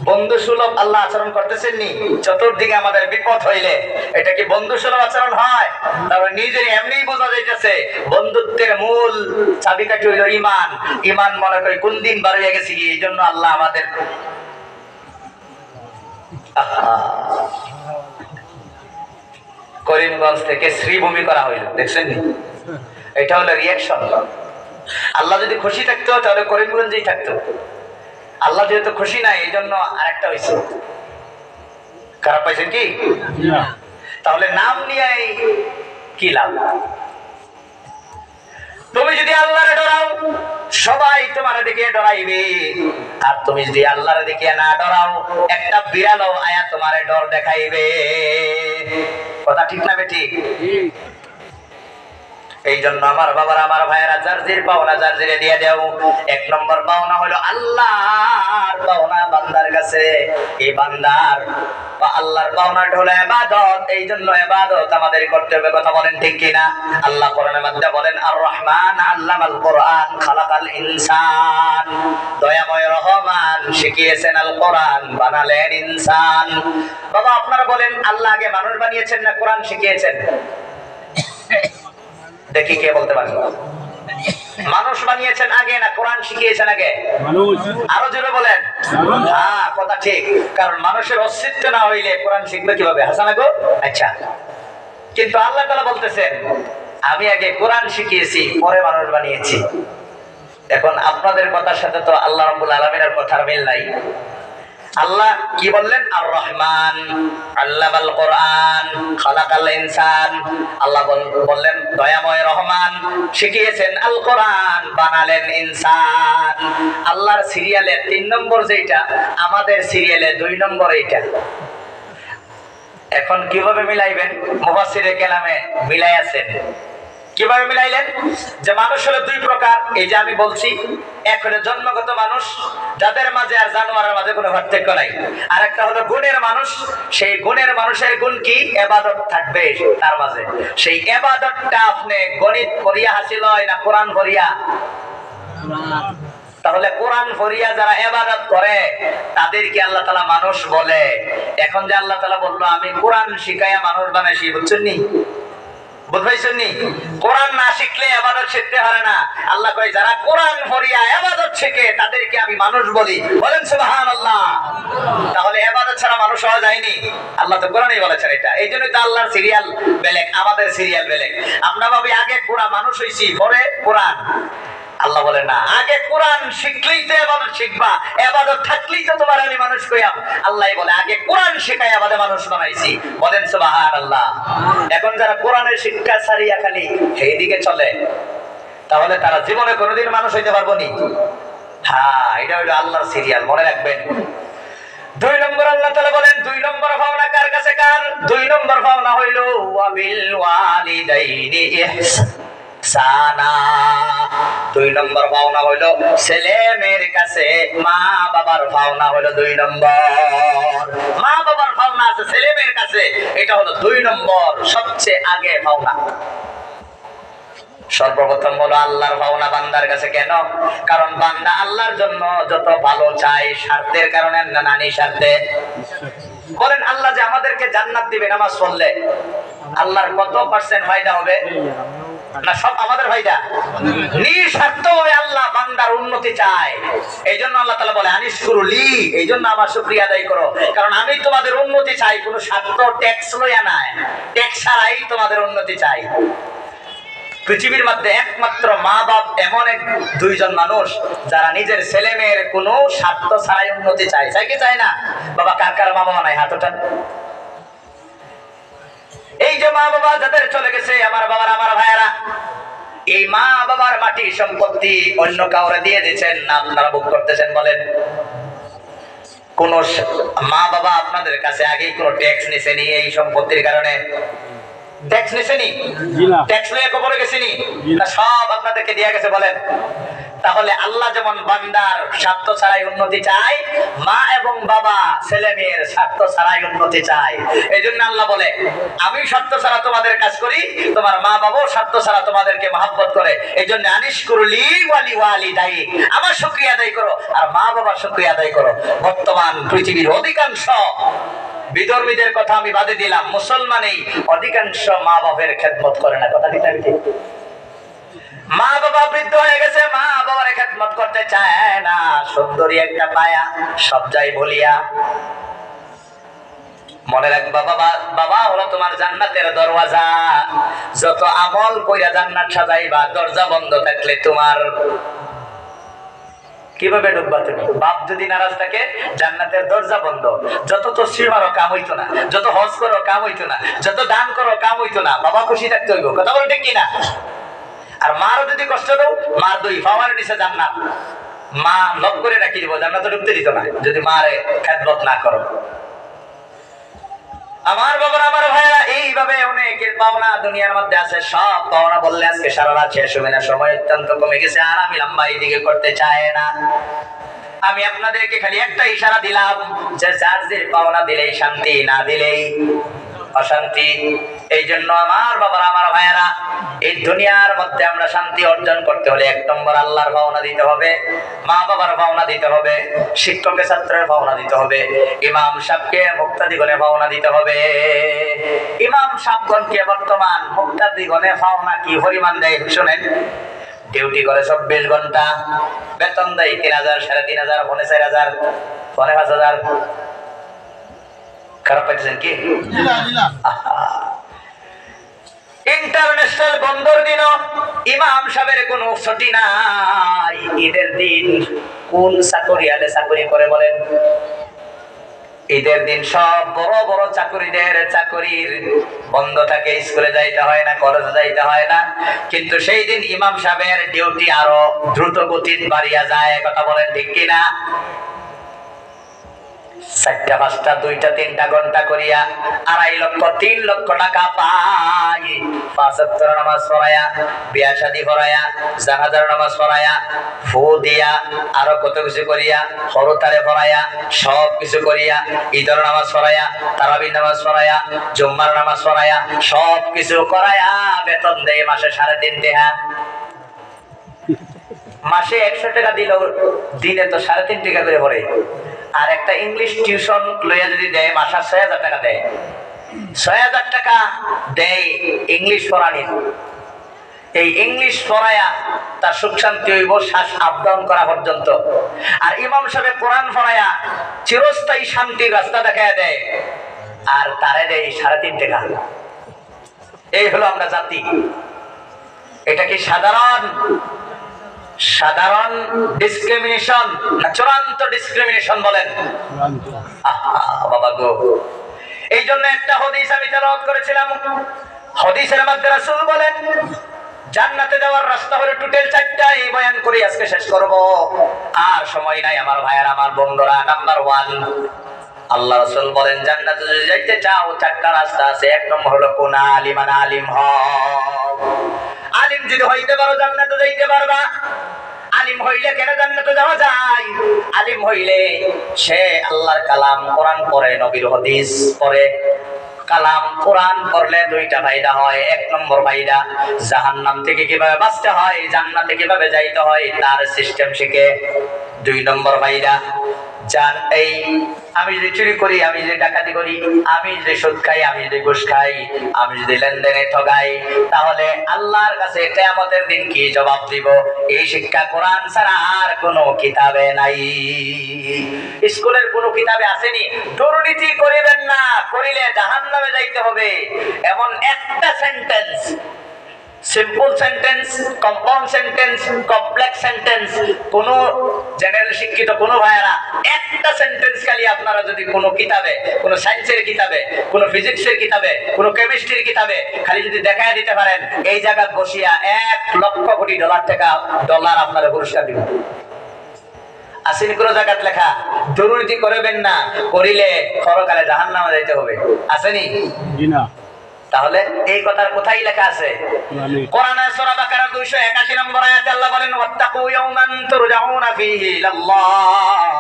বন্ধু সুলভ আল্লাহ আচরণ করতেছেন নি? চতুর্দিকে আমাদের বিপদ হইলে এটা কি বন্ধু সুলভ আচরণ হয়? তবে নিজের এমনি বোঝা যাইতেছে বন্ধুত্বের মূল চাবিকাঠি হইল ঈমান। ঈমান মনে করি কোন দিন বার হয়ে গেছে কি, এই জন্য আল্লাহ আমাদের করিমগঞ্জ থেকে শ্রীভূমি করা হইল, দেখছেন নি? এটা হলো রিয়াকশন। আল্লাহ যদি খুশি থাকতো তাহলে করিমগঞ্জেই থাকতো। আল্লাহ যেহেতু খুশি নাই, এই জন্য আরেকটা হয়েছে। খারাপ পাইছেন কি? তাহলে নাম নিয়ে কি লাভ? তুমি যদি আল্লাহরে ডরাও, সবাই তোমার দিকে ডরাইবে। আর তুমি যদি আল্লাহরে দিকে না ডরাও, একটা বিড়ালও আয়া তোমারে ডর দেখাইবে। কথা ঠিক না বেঠিক? এই জন্য আমার বাবার, আমার ভাইয়েরা, জার্জির পাওনা জার্জিরে দিয়ে দেও। 1 নম্বর পাওনা হলো আল্লাহর পাওনা বান্দার কাছে। এই বান্দার বা আল্লাহর পাওনাটা হলো ইবাদত। এই জন্য ইবাদত আমাদের করতে হবে। কথা বলেন ঠিক কিনা? আল্লাহ কোরআনের মধ্যে বলেন আর রহমান আল্লামাল কোরআন খালাকাল ইনসান, দয়াময় রহমান শিখিয়েছেন আল কোরআন, বানালেন ইনসান। বাবা আপনারা বলেন আল্লাহ আগে মানুষ বানিয়েছেন না কোরআন শিখিয়েছেন? দেখি কে বলতে পারবে। মানুষ বানিয়েছেন আগে না কোরআন শিখিয়েছেন আগে? মানুষ। আরো জোরে বলেন। হ্যাঁ, কথা ঠিক। কারণ মানুষের অস্তিত্ব না হইলে কোরআন শিখবে কিভাবে? হাসানা গো। আচ্ছা, কিন্তু আল্লাহ তাআলা বলতেছেন আমি আগে কোরআন শিখিয়েছি, পরে মানুষ বানিয়েছি। এখন আপনাদের কথার সাথে তো আল্লাহ রাব্বুল আলামিনের কথার মিল নাই। আল্লাহ কি বললেন? আর রহমান আল্লামাল কোরআন খালাকাল ইনসান। আল্লাহ বললেন দয়াময় রহমান শিখিয়েছেন আল কোরআন, বানালেন ইনসান। আল্লাহর সিরিয়ালে 3 নম্বর যেটা, আমাদের সিরিয়ালে 2 নম্বর এইটা। এখন কিভাবে মিলাইবেন? মুফাসসিরে কেলামে মিলাই আছেন। কিভাবে মিলাইলেন? যে মানুষ হলো 2 প্রকার। এই যে আমি বলছি, এক হলো জন্মগত মানুষ, যাদের মাঝে আর জানোয়ারের মাঝে কোনো পার্থক্য নাই। আর একটা হলো গুণের মানুষ। সেই গুণের মানুষের গুণ কি? ইবাদত থাকবে তার মাঝে। সেই ইবাদতটা আপনি গণিত পড়িয়া হাসিল হয় না কোরআন পড়িয়া? তাহলে কোরআন পড়িয়া যারা ইবাদত করে তাদেরকে আল্লাহ তাআলা মানুষ বলে। এখন যে আল্লাহ তাআলা বললো আমি কোরআন শিখাইয়া মানুষ বানাইছি, বুঝছেন নি? বুঝাইছেন নি? কোরআন না শিখলে ইবাদত শিখতে পারে না। আল্লাহ কয় যারা কোরআন পড়িয়া ইবাদত শিখে তাদেরকে আমি মানুষ বলি। বলেন সুবহানাল্লাহ। তাহলে ইবাদত ছাড়া মানুষ হওয়া যায়নি। আল্লাহ তো কোরআনেই বলেছেন এটা। এইজন্যই তো আল্লাহর সিরিয়াল বেলেগ, আমাদের সিরিয়াল বেলেগ। আমরা ভাবি আগে কোরআন মানুষ হইছি, পরে কোরআন। আল্লাহ বলে না, আগে কোরআন শিখলেই তো ইবাদত শিখবা, ইবাদত থাকলেই তো তোমার আমি মানুষ কইয়াম। আল্লাহ বলে আগে কোরআন শিখাইয়া বাদে মানুষ বানাইছি। বলেন সুবহানাল্লাহ। এখন যারা কোরআনের শিক্ষা ছাড়িয়া খালি সেই দিকে চলে, তাহলে তারা জীবনে কোনোদিন মানুষ হইতে পারবো নি। হ্যাঁ, এটা হলো আল্লাহর সিরিয়াল, মনে রাখবেন। 2 নম্বর আল্লাহ তাআলা বলেন 2 নম্বর পাওনা কার কাছে? কার 2 নম্বর পাওনা হইল ওয়াবিল ওয়ালিদাইনি ইহসানা। 2 নম্বর পাওনা হইল ছেলে মেয়ের কাছে। মা বাবার পাওনা হইল 2 নম্বর। মা বাবার পাওনা আছে ছেলে মেয়ের কাছে, এটা হলো 2 নম্বর সবচেয়ে আগে পাওনা। সর্বপ্রথম হলো আল্লাহর পাওনা বান্দার কাছে। কেন? কারণ বান্দা আল্লাহর জন্য যত ভালো চায় স্বার্থের কারণে না নানি স্বার্থে। বলেন আল্লাহ যে আমাদেরকে জান্নাত দিবে নামাজ পড়লে, আল্লাহর কত পার্সেন্ট ফায়দা হবে? না সব আমাদের ফায়দা? নিঃস্বার্থ ভাবে আল্লাহ বান্দার উন্নতি চায়। এই জন্য আল্লাহ তাআলা বলে আনিশকুরুলি, এই জন্য আমার শুকরিয়া আদায় করো, কারণ আমি তোমাদের উন্নতি চাই, কোনো স্বার্থ ট্যাক্স লইয়া নাই, ট্যাক্স ছাড়াই তোমাদের উন্নতি চাই। পৃথিবীর মধ্যে একমাত্র মা বাপ এমন দুইজন মানুষ যারা নিজের ছেলে মেয়ের কোনো স্বার্থ ছাড়াই উন্নতি চায়। চাই কি চায় না? বাবা কার কার মা বাবা নাই হাত ওঠান। এই যে মা বাবা যাদের চলে গেছে, আমার বাবার আমার ভাইয়েরা, এই মা বাবার মাটি সম্পত্তি অন্য কাউরে দিয়ে দিচ্ছেন না আপনারা ভোগ করতেছেন? বলেন কোন মা বাবা আপনাদের কাছে আগেই কোনো ট্যাক্স নিছেনি এই সম্পত্তির কারণে? ট্যাক্স নিছেনি? ট্যাক্স লয়ে কবরে গেছেনি? না সব আপনাদেরকে দিয়ে গেছে। বলেন তাহলে আল্লাহ যেমন বান্দার স্বার্থ ছাড়াই উন্নতি চায়, মা এবং বাবা ছেলে মেয়ের স্বার্থ ছাড়াই উন্নতি চায়। এই জন্য আল্লাহ বলে আমি স্বার্থ ছাড়া তোমাদের কাজ করি, তোমার মা বাবাও স্বার্থ ছাড়া তোমাদেরকে মহব্বত করে। এই জন্য আনিশকুরুলি ওয়ালি ওয়ালিদাই, আমার শুকরিয়া আদায় করো আর মা বাবার শুকরিয়া আদায় করো। বর্তমান পৃথিবীর অধিকাংশ বিধর্মীদের কথা আমি বাদে দিলাম, মুসলমানেই অধিকাংশ মা বাবার খেদমত করে না। কথা ঠিক ঠিক? মা বাবা বৃদ্ধ হয়ে গেছে, মা বাবার খেদমত করতে চায় না। সুন্দরী একটা পায়া সব যাই বলিয়া। মনে রাখবা বাবা, বাবা হলো তোমার জান্নাতের দরওয়াজা। যত আমল কইরা জান্নাত সাজাইবা, দরজা বন্ধ থাকলে তোমার কিভাবে ঢুকবা তুমি? বাপ যদি নারাজ থাকে, জান্নাতের দরজা বন্ধ। যত তসবিহ মারো কাম হইতো না, যত হজ করো কাম হইতো না, যত দান করো কাম হইতো না। বাবা খুশি থাকতে হইব। কথা বলো ঠিক কিনা? আর মারও যদি কষ্ট দাও, মার দুই পাওয়ার নিচে জান্নাত, মা লক করে রাখি দিব, জান্নাতে ঢুকতে দিত না যদি মারে খেদমত না করো। আমার বাবার আমার ভাইরা, এইভাবে অনেকের পাওনা দুনিয়ার মধ্যে আছে। সব পাওনা বললে আজকে সারা রাত শেষ হবে না, সময় অত্যন্ত কমে গেছে। আর আমি লম্বা এইদিকে করতে চাই না। আমি আপনাদেরকে খালি একটা ইশারা দিলাম যে যার যে পাওনা দিলেই শান্তি, না দিলেই অশান্তি। এই জন্য আমার বাবার আমার ভাইয়েরা, এই দুনিয়ার মধ্যে আমরা শান্তি অর্জন করতে হলে এক নম্বর আল্লাহর পাওনা দিতে হবে, মা বাবার পাওনা দিতে হবে, শিক্ষকের ছাত্রের পাওনা দিতে হবে, ইমাম সাহেবকে মুক্তাদিগণে পাওনা দিতে হবে। ইমাম সাহেবগণকে বর্তমান মুক্তাদিগণে পাওনা কি পরিমাণ দেয় শুনেন। ডিউটি করে 24 ঘন্টা, বেতন দেয় 3000, 3500, 4000, 5000। খারাপ পাইতেছেন কি? ইন্টারন্যাশনাল বন্দর দিন ইমাম সাহেবের কোনো ছুটি নাই। ঈদের দিন কোন চাকরিয়ালে চাকরি করে বলেন? ঈদের দিন সব বড় বড় চাকরিদের চাকরির বন্ধ থাকে, স্কুলে যাইতে হয় না, কলেজে যাইতে হয় না। কিন্তু সেই দিন ইমাম সাহেবের ডিউটি আরো দ্রুত গতিতে বাড়িয়া যায়। কথা বলেন ঠিক কিনা? 4টা 5টা 2টা 3টা ঘন্টা করিয়া 2.5 লক্ষ 3 লক্ষ টাকা পাই। 5 ওয়াক্ত নামাজ পড়ায়া, বিয়া শাদী করায়া, জানাজার নামাজ পড়ায়া, ফু দিয়া, আরো কত কিছু করিয়া, হরতারে পড়ায়া, সব কিছু করিয়া, ঈদের নামাজ পড়ায়া, তারাবির নামাজ পড়ায়া, জুম্মার নামাজ পড়ায়া, সব কিছু করায়া বেতন দেয় মাসে 3.5 টাকা। মাসে 100 টাকা দিল, দিনে তো 3.5 টাকা করে পড়ে। আর একটা ইংলিশ টিউশন লইয়া যদি দেয়, মাসে 6000 টাকা দেয়। 6000 টাকা দেয় ইংলিশ পড়ানির। এই ইংলিশ পড়ায়া তার সুখ শান্তি হইব শ্বাস আপ ডাউন করা পর্যন্ত। আর ইমাম সাহেব কোরআন পড়ায়া চিরস্থায়ী শান্তির রাস্তা দেখায় দেয়, আর তারে দেয় 3.5 টাকা। এই হলো আমরা জাতি। এটা কি সাধারণ সাধারণ ডিসক্রিমিনেশন না চূড়ান্ত ডিসক্রিমিনেশন? বলেন বাবা গো। এই জন্য একটা হাদিস আমি তেলাওয়াত করেছিলাম। হাদিসের মধ্যে রাসূল বলেন জান্নাতে যাওয়ার রাস্তা হলো টোটাল 4টা। এই বয়ান করে আজকে শেষ করব, আর সময় নাই আমার ভাইয়ের আমার বন্ধুরা। নাম্বার 1, আল্লাহ রাসূল বলেন জান্নাতে যদি যাইতে চাও 4টা রাস্তা আছে। 1 নম্বর হলো কোন আলিমান আলিম হও। আলিম যদি হইতে পারো জান্নাতে যাইতে পারবা। আলিম হইলে কেন জান্নাতে যাওয়া যায়? আলিম হইলে সে আল্লাহর কালাম কোরআন পড়ে, নবীর হাদিস পড়ে, কালাম কোরআন পড়লে দুইটা ফায়দা হয়। এক নম্বর ফায়দা, জাহান্নাম থেকে কিভাবে বাঁচতে হয়, জান্নাতে কিভাবে যাইতে হয় তার সিস্টেম শিখে। দুই নম্বর ফায়দা, জান এই আমি যদি চুরি করি, আমি যদি ডাকাতি করি, আমি যদি সুদ খাই, আমি যদি ঘুষ খাই, আমি যদি লেনদেনে ঠগাই, তাহলে আল্লাহর কাছে কিয়ামতের দিন কি জবাব দিব, এই শিক্ষা কোরআন ছাড়া আর কোনো কিতাবে নাই। স্কুলের কোনো কিতাবে আসেনি দুর্নীতি করিবেন না, করিলে জাহান্নামে যাইতে হবে, এমন একটা sentence, simple sentence, compound sentence, complex sentence কোন জেনারেল শিক্ষিত কোন ভাইয়ারা একটা সেন্টেন্স খালি আপনারা যদি কোন কিতাবে, কোন সায়েন্সের কিতাবে, কোন ফিজিক্সের কিতাবে, কোন কেমিস্ট্রির কিতাবে খালি যদি দেখায় দিতে পারেন, এই জায়গা বসিয়া $1,00,000 আপনারা পুরস্কার দিবেন। আসেনি কোন জায়গাত লেখা দুর্নীতি করবেন না, করিলে পরকালে জাহান্নামে যাইতে হবে? আসেনি? জি না। তাহলে এই কথার কোথায় লেখা আছে? কোরআনে সূরা বাকারার 281 নম্বর আয়াতে আল্লাহ বলেন, ওয়াত্তাকু ইয়াওমান তুরজাউনা ফীহি ইলাল্লাহ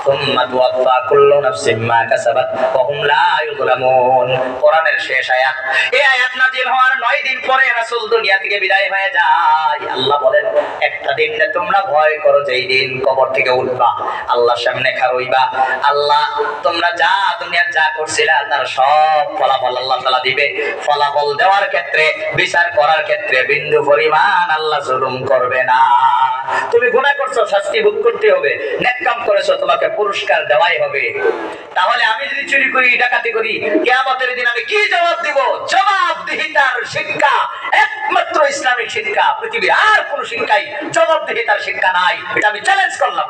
সুম্মা তুওয়াফা কুল্লু নাফসিন মা কাসাবাত ওয়া হুম লা ইউযলামুন। কোরআনের শেষ আয়াত। এই আয়াত নাযিল হওয়ার 9 দিন পরে রাসূল দুনিয়া থেকে বিদায় হয়ে যায়। আল্লাহ বলেন, একটা দিন তোমরা ভয় করো, যেই দিন কবর থেকে উঠবা, আল্লাহর সামনে খাড়াইবা, আল্লাহ তোমরা যা দুনিয়ার যা করছিলা তার সব ফলাফল আল্লাহ তাআলা দিবে। ফলাফল দেওয়ার ক্ষেত্রে, বিচার করার ক্ষেত্রে বিন্দু পরিমাণ আল্লাহ জুলুম করবে না। তুমি গুনাহ করছো, শাস্তি ভোগ করতে হবে, নেক কাম করেছো, তোমাকে পুরস্কার দেওয়াই হবে। তাহলে আমি যদি চুরি করি, ডাকাতি করি, কিয়ামতের দিন আমি কি জবাব দিব? জবাবদিহিতার শিক্ষা একমাত্র ইসলামিক শিক্ষা, পৃথিবীর আর কোন শিক্ষাই জবাবদিহিতার শিক্ষা নাই। এটা আমি চ্যালেঞ্জ করলাম।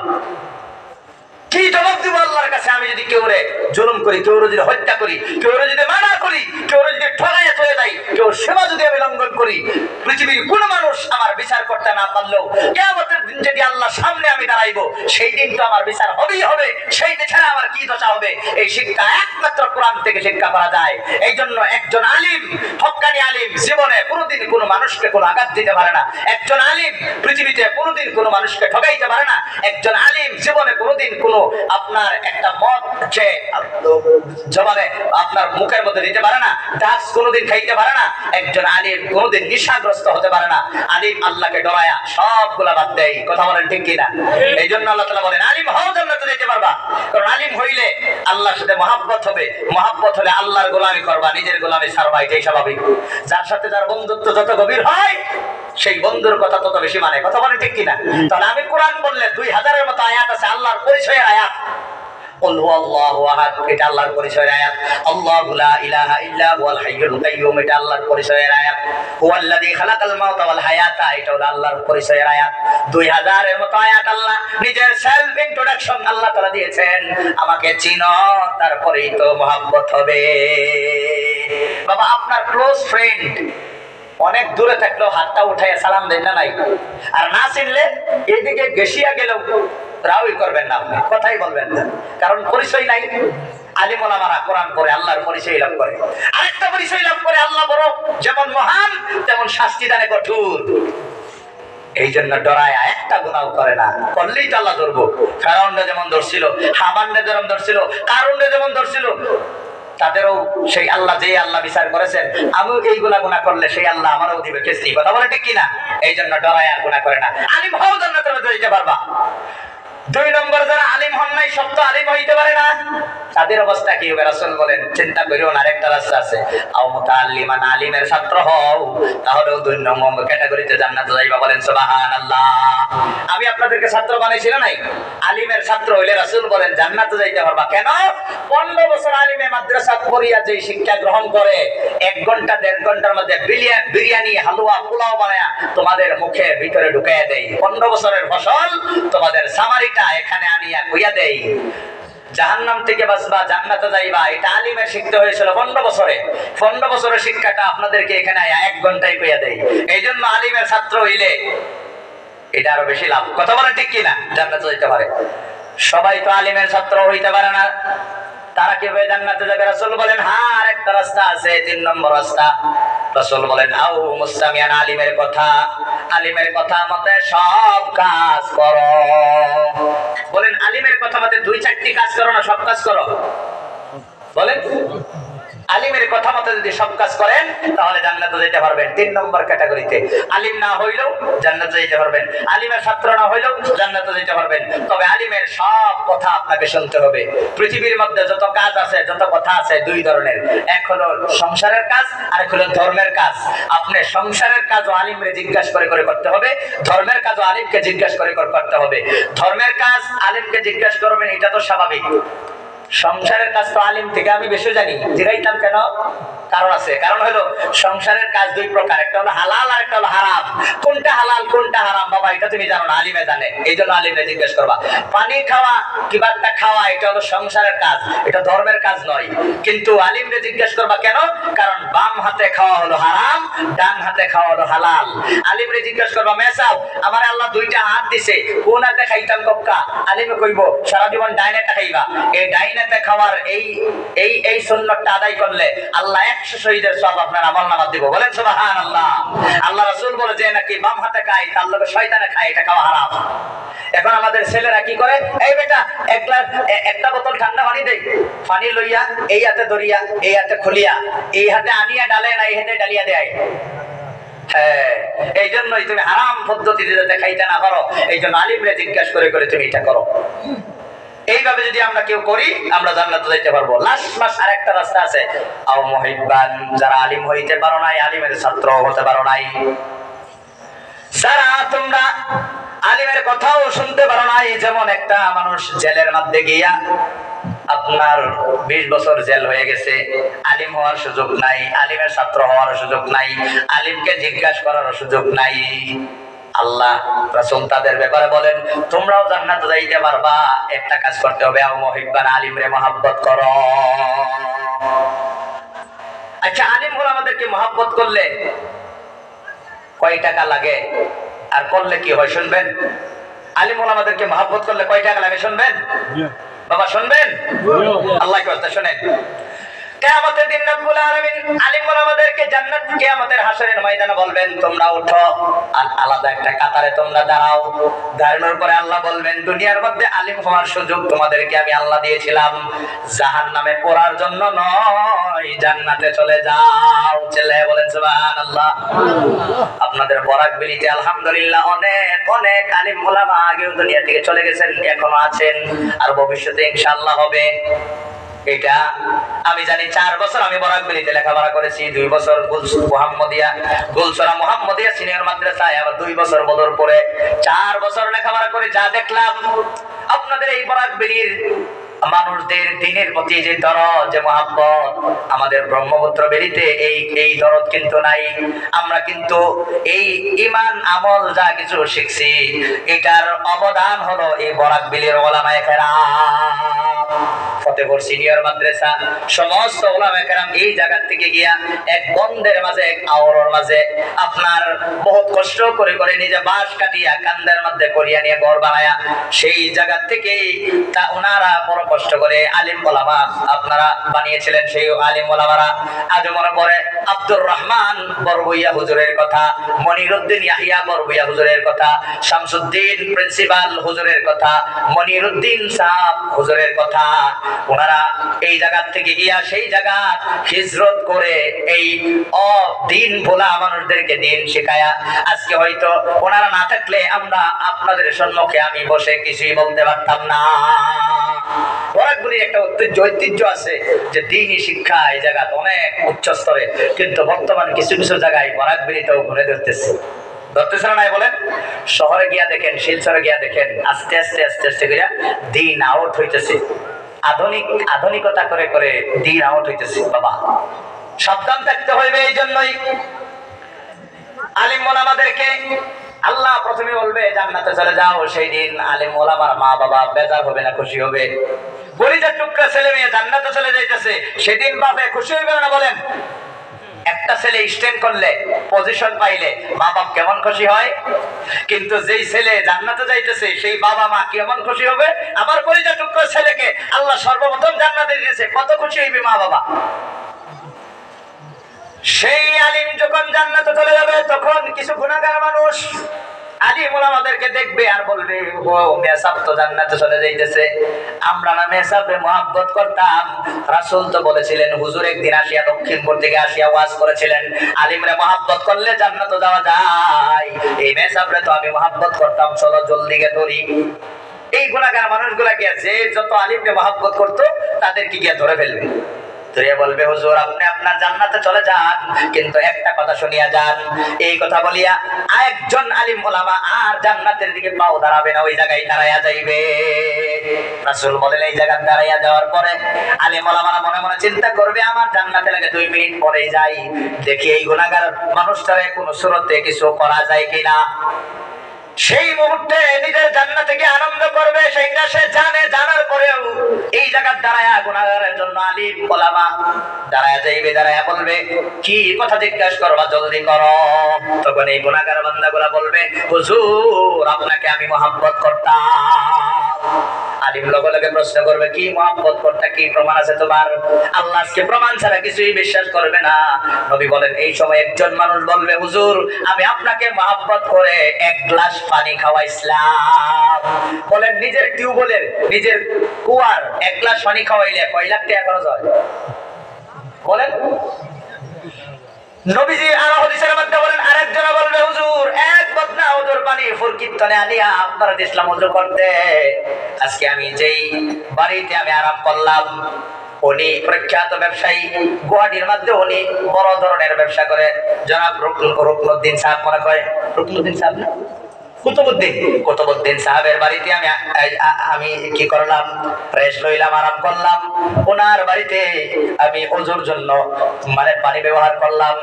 কি জবাব দিব আল্লাহর কাছে? আমি যদি কেউরে জুলুম করি, কেউরে যদি হত্যা করি, কেউরে যদি মানা করি, কেউরে যদি ঠগাইয়া চলে যাই, কেউ সেবা যদি আমি লঙ্ঘন করি, পৃথিবীর কোন মানুষ আমার বিচার করতে না পারলেও কিয়ামতের দিন যদি আল্লাহর সামনে আমি দাঁড়াইবো, সেই দিন তো আমার বিচার হবেই হবে। সেই বিচারে আমার কি দশা হবে? এই শিক্ষা একমাত্র কোরআন থেকে শিক্ষা করা যায়। এই জন্য একজন আলিম, হক্কানি আলিম, জীবনে কোনোদিন কোনো মানুষকে কোনো আঘাত দিতে পারে না। একজন আলিম পৃথিবীতে কোনোদিন কোনো মানুষকে ঠগাইতে পারে না। একজন আলিম জীবনে কোনোদিন কোনো আপনার একটা মদ যে জবাবে আপনার মুখের মধ্যে দিতে পারে না, ড্রাগস কোনোদিন খাইতে পারে না। একজন আলিম কোনোদিন নেশাগ্রস্ত হতে পারে না। আলিম আল্লাহকে ডরায়া সবগুলা বাদ দেয়। কথা বলেন ঠিক কিনা? এই জন্য আল্লাহ তাআলা বলেন, আলিম হও, জান্নাতে যেতে পারবা। কারণ আলিম হইলে আল্লাহর সাথে মহব্বত হবে, মহব্বত হলে আল্লাহর গোলামি করবা, নিজের গোলামি ছাড়বা, এটাই স্বাভাবিক। যার সাথে যার বন্ধুত্ব যত গভীর হয়, সেই বন্ধুর কথা তত বেশি মানে। কথা বলেন ঠিক কিনা? তাহলে আমি কোরআন বললে 2000-এর মতো আয়াত আছে আল্লাহর পরিচয়ের আয়াত। কুল হুয়াল্লাহু আহাদ, এটা আল্লাহর পরিচয়ের আয়াত। আল্লাহু লা ইলাহা ইল্লা হুয়াল হাইয়ুল কাইয়্যুম, এটা আল্লাহর পরিচয়ের আয়াত। হুয়াল্লাযী খালাকাল মাউতা ওয়াল হায়াতা, এটা হলো আল্লাহর পরিচয়ের আয়াত। 2000-এর মতো আয়াত আল্লাহ নিজের সেলফ ইন্ট্রোডাকশন আল্লাহ তাআলা দিয়েছেন। আমাকে চিনো, তারপরেই তো মহব্বত হবে। বাবা, আপনার ক্লোজ ফ্রেন্ড অনেক দূরে থাকলেও হাতটা উঠাইয়া সালাম দেন না নাই? আর না চিনলে এইদিকে গেছিয়া গেলেও রাউই করবেন না, আপনি কথাই বলবেন না, কারণ পরিচয় নাই। আলিম ওলামারা কোরআন পড়ে আল্লাহর পরিচয় লাভ করে। আরেকটা পরিচয় লাভ করে, আল্লাহ বড়, যেমন মহান তেমন শাস্তি দানে কঠোর। এই জন্য ডরায় একটা গুনাহ করে না, করলেই তো আল্লাহ ধরবো। ফেরাউনরা যেমন ধরছিল, হামানরা যেমন ধরছিল, কারুনরা যেমন ধরছিল, তাদেরও সেই আল্লাহ, যে আল্লাহ বিচার করেছেন, আমিও এইগুলা গুনাহ করলে সেই আল্লাহ আমারও দিবে কেসি। কথা বলে ঠিক কিনা? এই জন্য ডরায় আর গুনাহ করে না। আলিম হও, জান্নাতে যেতে পারবা। 2 নম্বর, যারা আলিম হন নাই, সত্য আলিম হইতে পারে না, তাদের অবস্থা কি হবে? রাসূল বলেন, চিন্তা করিও না, আরেকটা রাস্তা আছে। আও মুতাআল্লিমান, আলিমের ছাত্র হও, তাহলেও 2 নম্বর ক্যাটাগরিতে জান্নাতে যাইবা। বলেন সুবহানাল্লাহ। আমি আপনাদেরকে ছাত্র বানাইছি না নাই? আলিমের ছাত্র হইলে রাসূল বলেন জান্নাতে যাইতে পারবা। কেন? 15 বছর আলিমে মাদ্রাসা পড়িয়া যে শিক্ষা গ্রহণ করে, 1 ঘন্টা 1.5 ঘন্টার মধ্যে বিরিয়ানি, হালুয়া, পোলাও বানায়া তোমাদের মুখে ভিতরে ঢুকাইয়া দেয়। 15 বছরের ফসল তোমাদের সামারিটা এখানে আনিয়া কইয়া দেয়। জাহান্নাম থেকে বাঁচবা, জান্নাতে যাইবা, এটা আলিমের শিখতে হয়েছিল 15 বছরে। 15 বছরের শিক্ষাটা আপনাদেরকে এখানে 1 ঘন্টায় কইয়া দেয়। এই জন্য আলিমের ছাত্র হইলে এটা আরো বেশি লাভ। কথা বলেন ঠিক কিনা? জান্নাতে যাইতে পারে। সবাই তো আলিমের ছাত্র হইতে পারে না, তারা কিভাবে জান্নাতে যাবে? রাসূল বলেন, হ্যাঁ, আরেকটা রাস্তা আছে, 3 নম্বর রাস্তা। রাসূল বলেন, আও মুস্তামিয়ান, আলিমের কথা, আলিমের কথা মতে সব কাজ করো। বলেন, আলিমের কথা মতে 2-4টি কাজ করো না, সব কাজ করো? বলেন আলিমের কথা মতো যদি সব কাজ করেন তাহলে জান্নাতে যেতে পারবেন। 3 নম্বর ক্যাটাগরিতে, আলিম না হইলেও জান্নাতে যেতে পারবেন, আলিমের ছাত্র না হইলেও জান্নাতে যেতে পারবেন। তবে আলিমের সব কথা আপনাকে শুনতে হবে। পৃথিবীর মধ্যে যত কাজ আছে, যত কথা আছে, 2 ধরনের, এক হলো সংসারের কাজ, আর এক হলো ধর্মের কাজ। আপনি সংসারের কাজও আলিমরে জিজ্ঞাসা করে করে করতে হবে, ধর্মের কাজও আলিমকে জিজ্ঞাসা করে করে করতে হবে। ধর্মের কাজ আলিমকে জিজ্ঞাসা করবেন, এটা তো স্বাভাবিক। সংসারের কাজ তো আলিম থেকে আমি বেশি জানি, জিগাইতাম কেন? কারণ আছে। কারণ হলো সংসারের কাজ 2 প্রকার, একটা হলো হালাল আর একটা হলো হারাম। কোনটা হালাল কোনটা হারাম বাবা এটা তুমি জানো না, আলিমে জানে। এই জন্য আলিমে জিজ্ঞেস করবা। পানি খাওয়া কিংবা একটা খাওয়া এটা হলো সংসারের কাজ, এটা ধর্মের কাজ নয়। কিন্তু আলিমরে জিজ্ঞেস করবা কেন? কারণ বাম হাতে খাওয়া হলো হারাম, ডান হাতে খাওয়া হলো হালাল। আলিমরে জিজ্ঞেস করবা, মেসাও আমার আল্লাহ 2টা হাত দিছে, কোন হাতে খাইতাম কক্কা? আলিমে কইব সারা জীবন ডাইনেটা খাইবা। এই ডাইনেতে খাওয়ার এই সুন্নতটা আদায় করলে আল্লাহ 100 শহীদের সওয়াব আপনার আমলনামায় দিব। বলেন সুবহানাল্লাহ। আল্লাহ রাসূল বলে যে নাকি বাম হাতে খায় তার লগে শয়তানে খায়, এটা খাওয়া হারাম। এখন আমাদের ছেলেরা কি করে, এই বেটা একটা বোতল ঠান্ডা পানি দেই, পানি লইয়া এই হাতে ধরিয়া এই হাতে খুলিয়া এই হাতে আনিয়া ডালে না, এই হাতে ডালিয়া দেয়। হ্যাঁ, এই জন্যই তুমি হারাম পদ্ধতিতে যাতে খাইতে না পারো, এই জন্য আলিমরে জিজ্ঞাসা করে করে তুমি এটা করো। এইভাবে যদি আমরা কেউ করি আমরা জান্নাতে যাইতে পারবো। লাস্ট আরেকটা রাস্তা আছে, আও মুহিব্বান, যারা আলিম হইতে পারো নাই, আলিমের ছাত্র হতে পারো নাই, যারা তোমরা আলিমের কথাও শুনতে পারো নাই। যেমন একটা মানুষ জেলের মধ্যে গিয়া আপনার 20 বছর জেল হয়ে গেছে, আলিম হওয়ার সুযোগ নাই, আলিমের ছাত্র হওয়ার সুযোগ নাই, আলিমকে জিজ্ঞাসা করার সুযোগ নাই। আল্লাহ রাসূল তাদের ব্যাপারে বলেন, তোমরাও জান্নাতে যাইতে পারবা, একটা কাজ করতে হবে, আও মুহিব্বান, আলিমরে মহব্বত করো। আচ্ছা, আলিম হলো আমাদেরকে মহব্বত করলে কয় টাকা লাগে আর করলে কি হয় শুনবেন? আলিম হলো আমাদেরকে মহব্বত করলে কয় টাকা লাগে শুনবেন বাবা? শুনবেন? আল্লাহ কি কথা শুনেন। কিয়ামতের দিন রব্বুল আলামিন আলিম হলো আমাদেরকে জান্নাত কিয়ামতের হাসরের ময়দানে বলবেন, তোমরা উঠো, আর আলাদা একটা কাতারে তোমরা দাঁড়াও। দাঁড়ানোর পরে আল্লাহ বলবেন, দুনিয়ার মধ্যে আলিম হওয়ার সুযোগ তোমাদেরকে আমি আল্লাহ দিয়েছিলাম, জাহান্নামে পড়ার জন্য নয়, জান্নাতে চলে যাও। ছেলে বলেন সুবহানাল্লাহ। আপনাদের বরাকবিলিতে আলহামদুলিল্লাহ অনেক অনেক আলিম ওলামা আগেও দুনিয়া থেকে চলে গেছেন, এখনো আছেন, আর ভবিষ্যতে ইনশাআল্লাহ হবে। এটা আমি জানি। 4 বছর আমি বরাকবিলিতে লেখাপড়া করেছি, 2 বছর গুলসরা মুহাম্মদিয়া সিনিয়র মাদ্রাসায়, আবার 2 বছর বদরপুরে, 4 বছর লেখাপড়া করে যা দেখলাম, আপনাদের এই বরাকবিলির মানুষদের দ্বীনের প্রতি যে দরদ, যে মহব্বত, আমাদের ব্রহ্মপুত্র বেরিতে এই দরদ কিন্তু নাই। আমরা কিন্তু এই ঈমান আমল যা কিছু শিখছি, এটার অবদান হলো এই বরাকবিলির উলামায়ে কেরাম। ফতেপুর সিনিয়র মাদ্রাসা সমস্ত উলামায়ে কেরাম এই জায়গা থেকে গিয়া এক বন্ধের মাঝে, এক আওরর মাঝে আপনার বহুত কষ্ট করে করে নিজে বাঁশ কাটিয়া কান্দের মধ্যে করিয়া নিয়ে ঘর বানায়া, সেই জায়গা থেকেই তা ওনারা বড় কষ্ট করে আলিম ওলামা আপনারা বানিয়েছিলেন। সেই আলিম ওলামারা আজ মনে পড়ে আব্দুর রহমান বরবইয়া হুজুরের কথা, মনিরউদ্দিন ইয়াহিয়া বরবইয়া হুজুরের কথা, শামসুদ্দিন প্রিন্সিপাল হুজুরের কথা, মনিরউদ্দিন সাহেব হুজুরের কথা। ওনারা এই জায়গা থেকে গিয়া সেই জায়গা হিজরত করে এই দিন ভোলা মানুষদেরকে দিন শেখায়া, আজকে হয়তো ওনারা না থাকলে আমরা আপনাদের সম্মুখে আমি বসে কিছুই বলতে পারতাম না। বরাকবিলির একটা ঐতিহ্য আছে যে দ্বীনি শিক্ষা এই জায়গা অনেক উচ্চ স্তরে, কিন্তু বর্তমান কিছু কিছু জায়গায় বরাকবিলিতেও ঘুরে ধরতেছে না নাই বলেন? শহরে গিয়া দেখেন, শিলচরে গিয়া দেখেন, আস্তে আস্তে আস্তে আস্তে করে দিন আউট হইতেছে, আধুনিকতা করে করে দিন আউট হইতেছে। বাবা সাবধান থাকতে হইবে। এই জন্যই আলিম ওলামাদেরকে আল্লাহ প্রথমে বলবে জান্নাতে চলে যাও, সেই দিন আলিম ওলামার মা বাবা বেজার হবে না খুশি হবে? কলিজার টুকরা ছেলে মেয়ে জান্নাতে চলে যাইতেছে, সেদিন বাপে খুশি হইবে না বলেন? একটা ছেলে স্ট্যান্ড করলে, পজিশন পাইলে মা বাপ কেমন খুশি হয়? কিন্তু যেই ছেলে জান্নাতে যাইতেছে সেই বাবা মা কেমন খুশি হবে? আমার কলিজার টুকরা ছেলেকে আল্লাহ সর্বপ্রথম জান্নাতে দিয়েছে, কত খুশি হইবে মা বাবা? সেই আলিম যখন জান্নাতে চলে যাবে তখন কিছু গুনাহগার মানুষ আলিম ওলামাদেরকে দেখবে আর বলবে ও মেসাব তো জান্নাতে চলে যাইতেছে, আমরা না মেসাবরে মহব্বত করতাম। রাসূল তো বলেছিলেন, হুজুর একদিন আসিয়া দক্ষিণপুর থেকে আসিয়া ওয়াজ করেছিলেন, আলিমরে মহব্বত করলে জান্নাতে যাওয়া যায়। এই মেসাবরে তো আমি মহব্বত করতাম, চলো জলদি গে ধরি। এই গুনাহগার মানুষগুলাকে যে যত আলিমকে মহব্বত করতো তাদেরকে গিয়ে ধরে ফেলবে, বলবে হুজুর আপনি আপনার জান্নাতে চলে যান, কিন্তু একটা কথা শুনিয়া যান। এই কথা বলিয়া একজন আলিম ওলামা আর জান্নাতের দিকে পাও দাঁড়াবে না, ওই জায়গায় দাঁড়াইয়া যাইবে। রাসূল বলেন এই জায়গায় দাঁড়াইয়া যাওয়ার পরে আলিম ওলামারা মনে মনে চিন্তা করবে, আমার জান্নাতে লাগে 2 মিনিট পরে যাই, দেখি এই গুনাহগার মানুষটারে কোন সুরতে কিছু করা যায় কিনা। সেই মুহূর্তে নিজের জান্নাতে গিয়ে আনন্দ করবে, সেইটা সে জানে। জানার পরেও এই জায়গায় দাঁড়ায়া গুনাহগারের জন্য আলিম ওলামা দাঁড়ায়া যাইবে, দাঁড়ায়া বলবে কি কথা জিজ্ঞাসা করবা, জলদি করো। তখন এই গুনাহগার বান্দাগুলা বলবে হুজুর আপনাকে আমি মহব্বত করতাম। আলিম লগে লগে প্রশ্ন করবে কি মহব্বত করতা, কি প্রমাণ আছে তোমার? আল্লাহ আজকে প্রমাণ ছাড়া কিছুই বিশ্বাস করবে না। নবী বলেন এই সময় একজন মানুষ বলবে হুজুর আমি আপনাকে মহব্বত করে 1 গ্লাস পানি খাওয়াইছিলাম। বলেন নিজের টিউবওয়েলের নিজের কুয়ার 1 গ্লাস পানি খাওয়াইলে কয় লাখ টাকা খরচ হয়? বলেন। নবীজি আর হাদিসের মধ্যে বলেন আরেকজন বলবে হুজুর 1 বদনা ওজোর পানি ফুরকিতনে আনিয়া আপনারা ইসলাম ওযু করতে। আজকে আমি যেই বাড়িতে আমি আরাম করলাম, উনি প্রখ্যাত ব্যবসায়ী, গুয়াহাটির মধ্যে উনি বড় ধরনের ব্যবসা করে, জনাব রুকনুদ্দিন সাহেব মনে করে, রুকনুদ্দিন সাহেব না কুতুবউদ্দিন সাহেবের বাড়িতে আমি কি করলাম, রেস্ট লইলাম, আরাম করলাম। ওনার বাড়িতে আমি ওযুর জন্য মানে পানি ব্যবহার করলাম,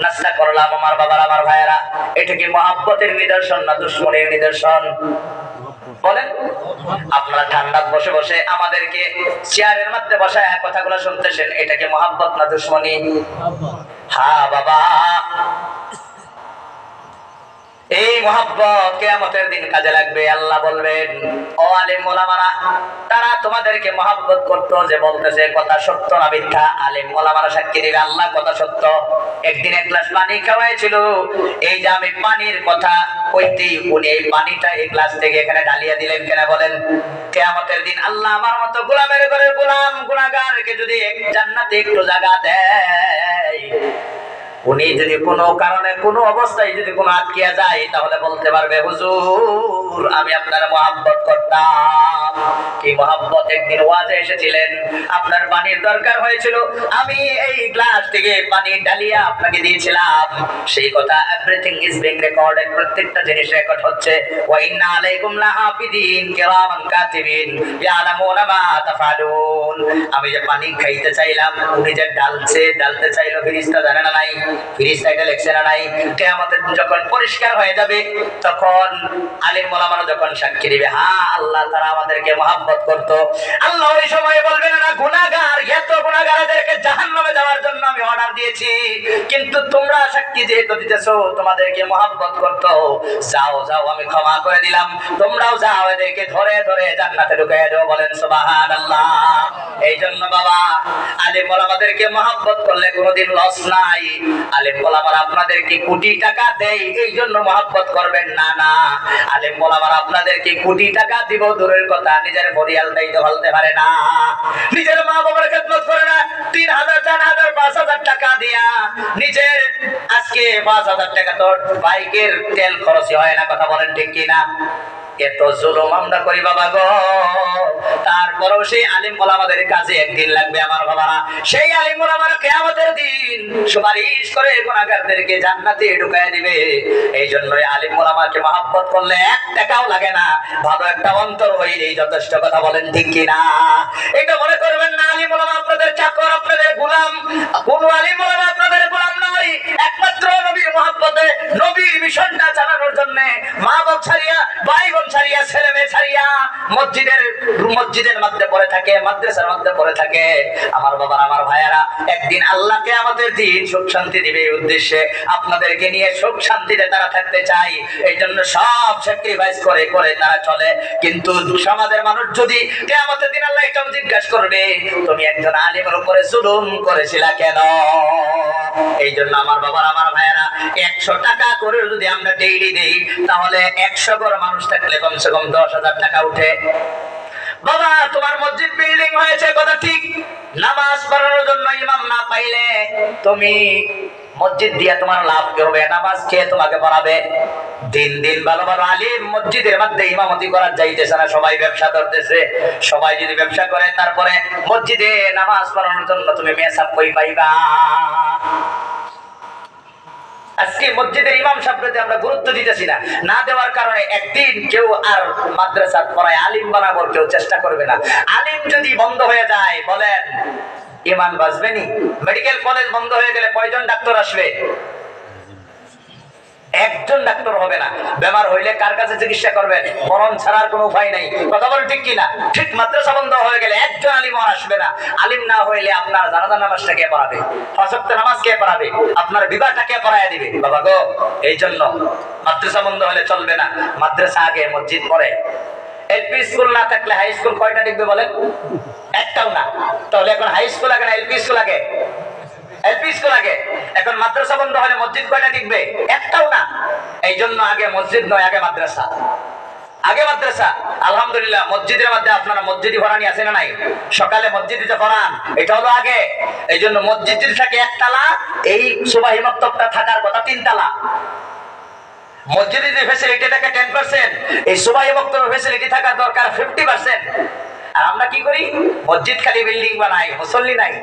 নাস্তা করলাম। আমার বাবারা আমার ভাইয়েরা, এটা কি মহব্বতের নিদর্শন না দুশমনের নিদর্শন? বলেন। আপনারা ঠান্ডা বসে বসে আমাদেরকে চেয়ারের মধ্যে বসায় কথাগুলো শুনতেছেন, এটা কি মহব্বত না দুশমনী? হ্যাঁ বাবা, এই মহব্বত কিয়ামতের দিন কাজে লাগবে। আল্লাহ বলবেন ও আলিম ওলামারা, তারা তোমাদেরকে মহব্বত করতো, যে বলতেছে কথা সত্য না মিথ্যা? আলিম ওলামারা সাক্ষী দিবে আল্লাহ কথা সত্য। একদিন 1 গ্লাস পানি খাওয়াইছিল, এই যে আমি পানির কথা কইতে উনি এই পানিটা এই গ্লাস থেকে এখানে ঢালিয়ে দিলেন কেন বলেন? কিয়ামতের দিন আল্লাহ আমার মতো গোলামের ঘরে গোলাম গুনাহগারকে যদি জান্নাতে একটু জায়গা দেয়, উনি যদি কোনো কারণে কোনো অবস্থায় যদি কোনো আটকিয়া যায়, তাহলে বলতে পারবে হুজুর আমি আপনার মহব্বত করতাম। কি মহব্বত? একদিন ওয়াজে এসেছিলেন, আপনার পানির দরকার হয়েছিল, আমি এই গ্লাস থেকে পানি ঢালিয়া আপনাকে দিয়েছিলাম। সেই কথা এভরিথিং ইজ বিং রেকর্ডেড, প্রত্যেকটা জিনিস রেকর্ড হচ্ছে। ওয়া ইন্না আলাইকুম লাহাফিদিন কিরামান কাতিবিন ইয়ালামুনা মা তাফআলুন। আমি যে পানি খাইতে চাইলাম, উনি যে ডালতে চাইলো, ফেরেশতা জানে না নাই? ফেরেশতা এটা লেখছে না নাই? কিয়ামতের যখন পরিষ্কার হয়ে যাবে, তখন আলিম ওলামারা যখন সাক্ষী দিবে হ্যাঁ আল্লাহ তারা আমাদেরকে মহব্বত করতো, আল্লাহ ওই সময় বলবেন না গুনাহগার, এত গুনাহগারদেরকে জাহান্নামে যাওয়ার জন্য আমি অর্ডার দিয়েছি, কিন্তু তোমরা সাক্ষী যেহেতু দিতেছো তোমাদেরকে মহব্বত করতো, যাও যাও আমি ক্ষমা করে দিলাম, তোমরাও যাও এদেরকে ধরে ধরে জান্নাতে ঢুকিয়ে দাও। বলেন সুবহানাল্লাহ। এই জন্য বাবা আলিম ওলামাদেরকে মহব্বত করলে কোনোদিন লস নাই। আলিম ওলামারা আপনাদেরকে কোটি টাকা দেয়, এই জন্য মহব্বত করবেন না। না, আলিম ওলামারা আপনাদেরকে কোটি টাকা দিব দূরের কথা, নিজের পরিয়াল দায়িত্ব ফেলতে পারে না, নিজের মা বাবার খেদমত করে না। 3000 4000 5000 টাকা দিয়া নিজের আজকে 5000 টাকা তো বাইকের তেল খরচ হয় না, কথা বলেন ঠিক কিনা? এত জুলুম আমরা করি বাবা গো, তারপরেও সেই আলিম ওলামাদের কাছে একদিন লাগবে আমার বাবারা। সেই আলিম ওলামারা কিয়ামতের দিন সুপারিশ করে গুনাহগারদেরকে জান্নাতে ঢুকায় দিবে। এই জন্যই আলিম ওলামাকে মহব্বত করলে 1 টাকাও লাগে না, ভালো একটা অন্তর হইলেই যথেষ্ট, কথা বলেন ঠিক কিনা? এটা মনে করবেন না আলিম ওলামা আপনাদের চাকর, আপনাদের গোলাম। কোন আলিম ওলামা আপনাদের গোলাম নয়, একমাত্র নবীর মহব্বতে, নবীর মিশনটা চালানোর জন্য মা বাপ ছাড়িয়া, ভাই বোন ছাড়িয়া, ছেলে মেয়ে ছাড়িয়া, মসজিদের মসজিদের মধ্যে পড়ে থাকে, মাদ্রাসার মধ্যে পড়ে থাকে। আমার বাবার, আমার ভাইয়ারা, একদিন আল্লাহকে আমাদের দিন সুখ শান্তি দিবে, এই উদ্দেশ্যে আপনাদেরকে নিয়ে সুখ শান্তিতে তারা থাকতে চাই। এই জন্য সব স্যাক্রিফাইস করে করে তারা চলে। কিন্তু সমাজের মানুষ যদি কিয়ামতের দিন আল্লাহ এটাও জিজ্ঞাসা করবে, তুমি একজন আলিমের উপরে জুলুম করেছিলা কেন? এই জন্য আমার বাবার, আমার ভাইয়ারা, 100 টাকা করে যদি আমরা ডেইলি দেই, তাহলে 100 ঘর মানুষ থাকলে কমসে কম 10,000 টাকা উঠে। বাবা, তোমার মসজিদ বিল্ডিং হয়েছে, কথা ঠিক। নামাজ পড়ানোর জন্য ইমাম না পাইলে তুমি মসজিদ দিয়ে তোমার লাভ কি হবে? নামাজ কে তোমাকে পড়াবে? দিন দিন ভালো ভালো আলিম মসজিদের মধ্যে ইমামতি করার যাইতেছে না, সবাই ব্যবসা করতেছে। সবাই যদি ব্যবসা করে, তারপরে মসজিদে নামাজ পড়ানোর জন্য তুমি মেসাব কই পাইবা? আজকে মসজিদের ইমাম সাহেবকে আমরা গুরুত্ব দিতেছি না, না দেওয়ার কারণে একদিন কেউ আর মাদ্রাসা পড়ায় আলিম বানাবার কেউ চেষ্টা করবে না। আলিম যদি বন্ধ হয়ে যায়, বলেন ইমান বাঁচবে নি? মেডিকেল কলেজ বন্ধ হয়ে গেলে কয়জন ডাক্তার আসবে? একজন ডাক্তার হবে না। বেমার হইলে কার কাছে চিকিৎসা করবেন? মরণ ছাড়ার কোনো উপায় নাই। কথা বলেন ঠিক কিনা? ঠিক মাদ্রাসা বন্ধ হয়ে গেলে একজন আলিম আসবে না। আলিম না হইলে আপনার জানাজা নামাজটা কে পড়াবে? 5 ওয়াক্ত নামাজ কে পড়াবে? আপনার বিবাহটা কে পড়ায় দিবে? বাবা গো, এই জন্য মাদ্রাসা বন্ধ হলে চলবে না। মাদ্রাসা আগে, মসজিদ পরে। এলপি স্কুল না থাকলে হাই স্কুল কয়টা দেখবে বলেন? একটাও না। তাহলে এখন হাই স্কুল আগে না এলপি স্কুল আগে? এলপি স্কুল আগে। এখন মাদ্রাসা বন্ধ হলে মসজিদ কয়টা টিকবে? একটাও না। এই জন্য আগে মসজিদ নয়, আগে মাদ্রাসা। আগে মাদ্রাসা। আলহামদুলিল্লাহ, মসজিদের মধ্যে আপনারা মসজিদি ভরানি আছে না নাই? সকালে মসজিদে যে ভরান, এটা হলো আগে। এই জন্য মসজিদ যদি থাকে 1 তালা, এই সুবাহি মক্তবটা থাকার কথা 3 তালা। মসজিদে যে ফ্যাসিলিটি থাকে 10%, এই সুবাহি মক্তবের ফ্যাসিলিটি থাকার দরকার 50%। আর আমরা কি করি? মসজিদ খালি বিল্ডিং বানাই, মুসল্লি নাই।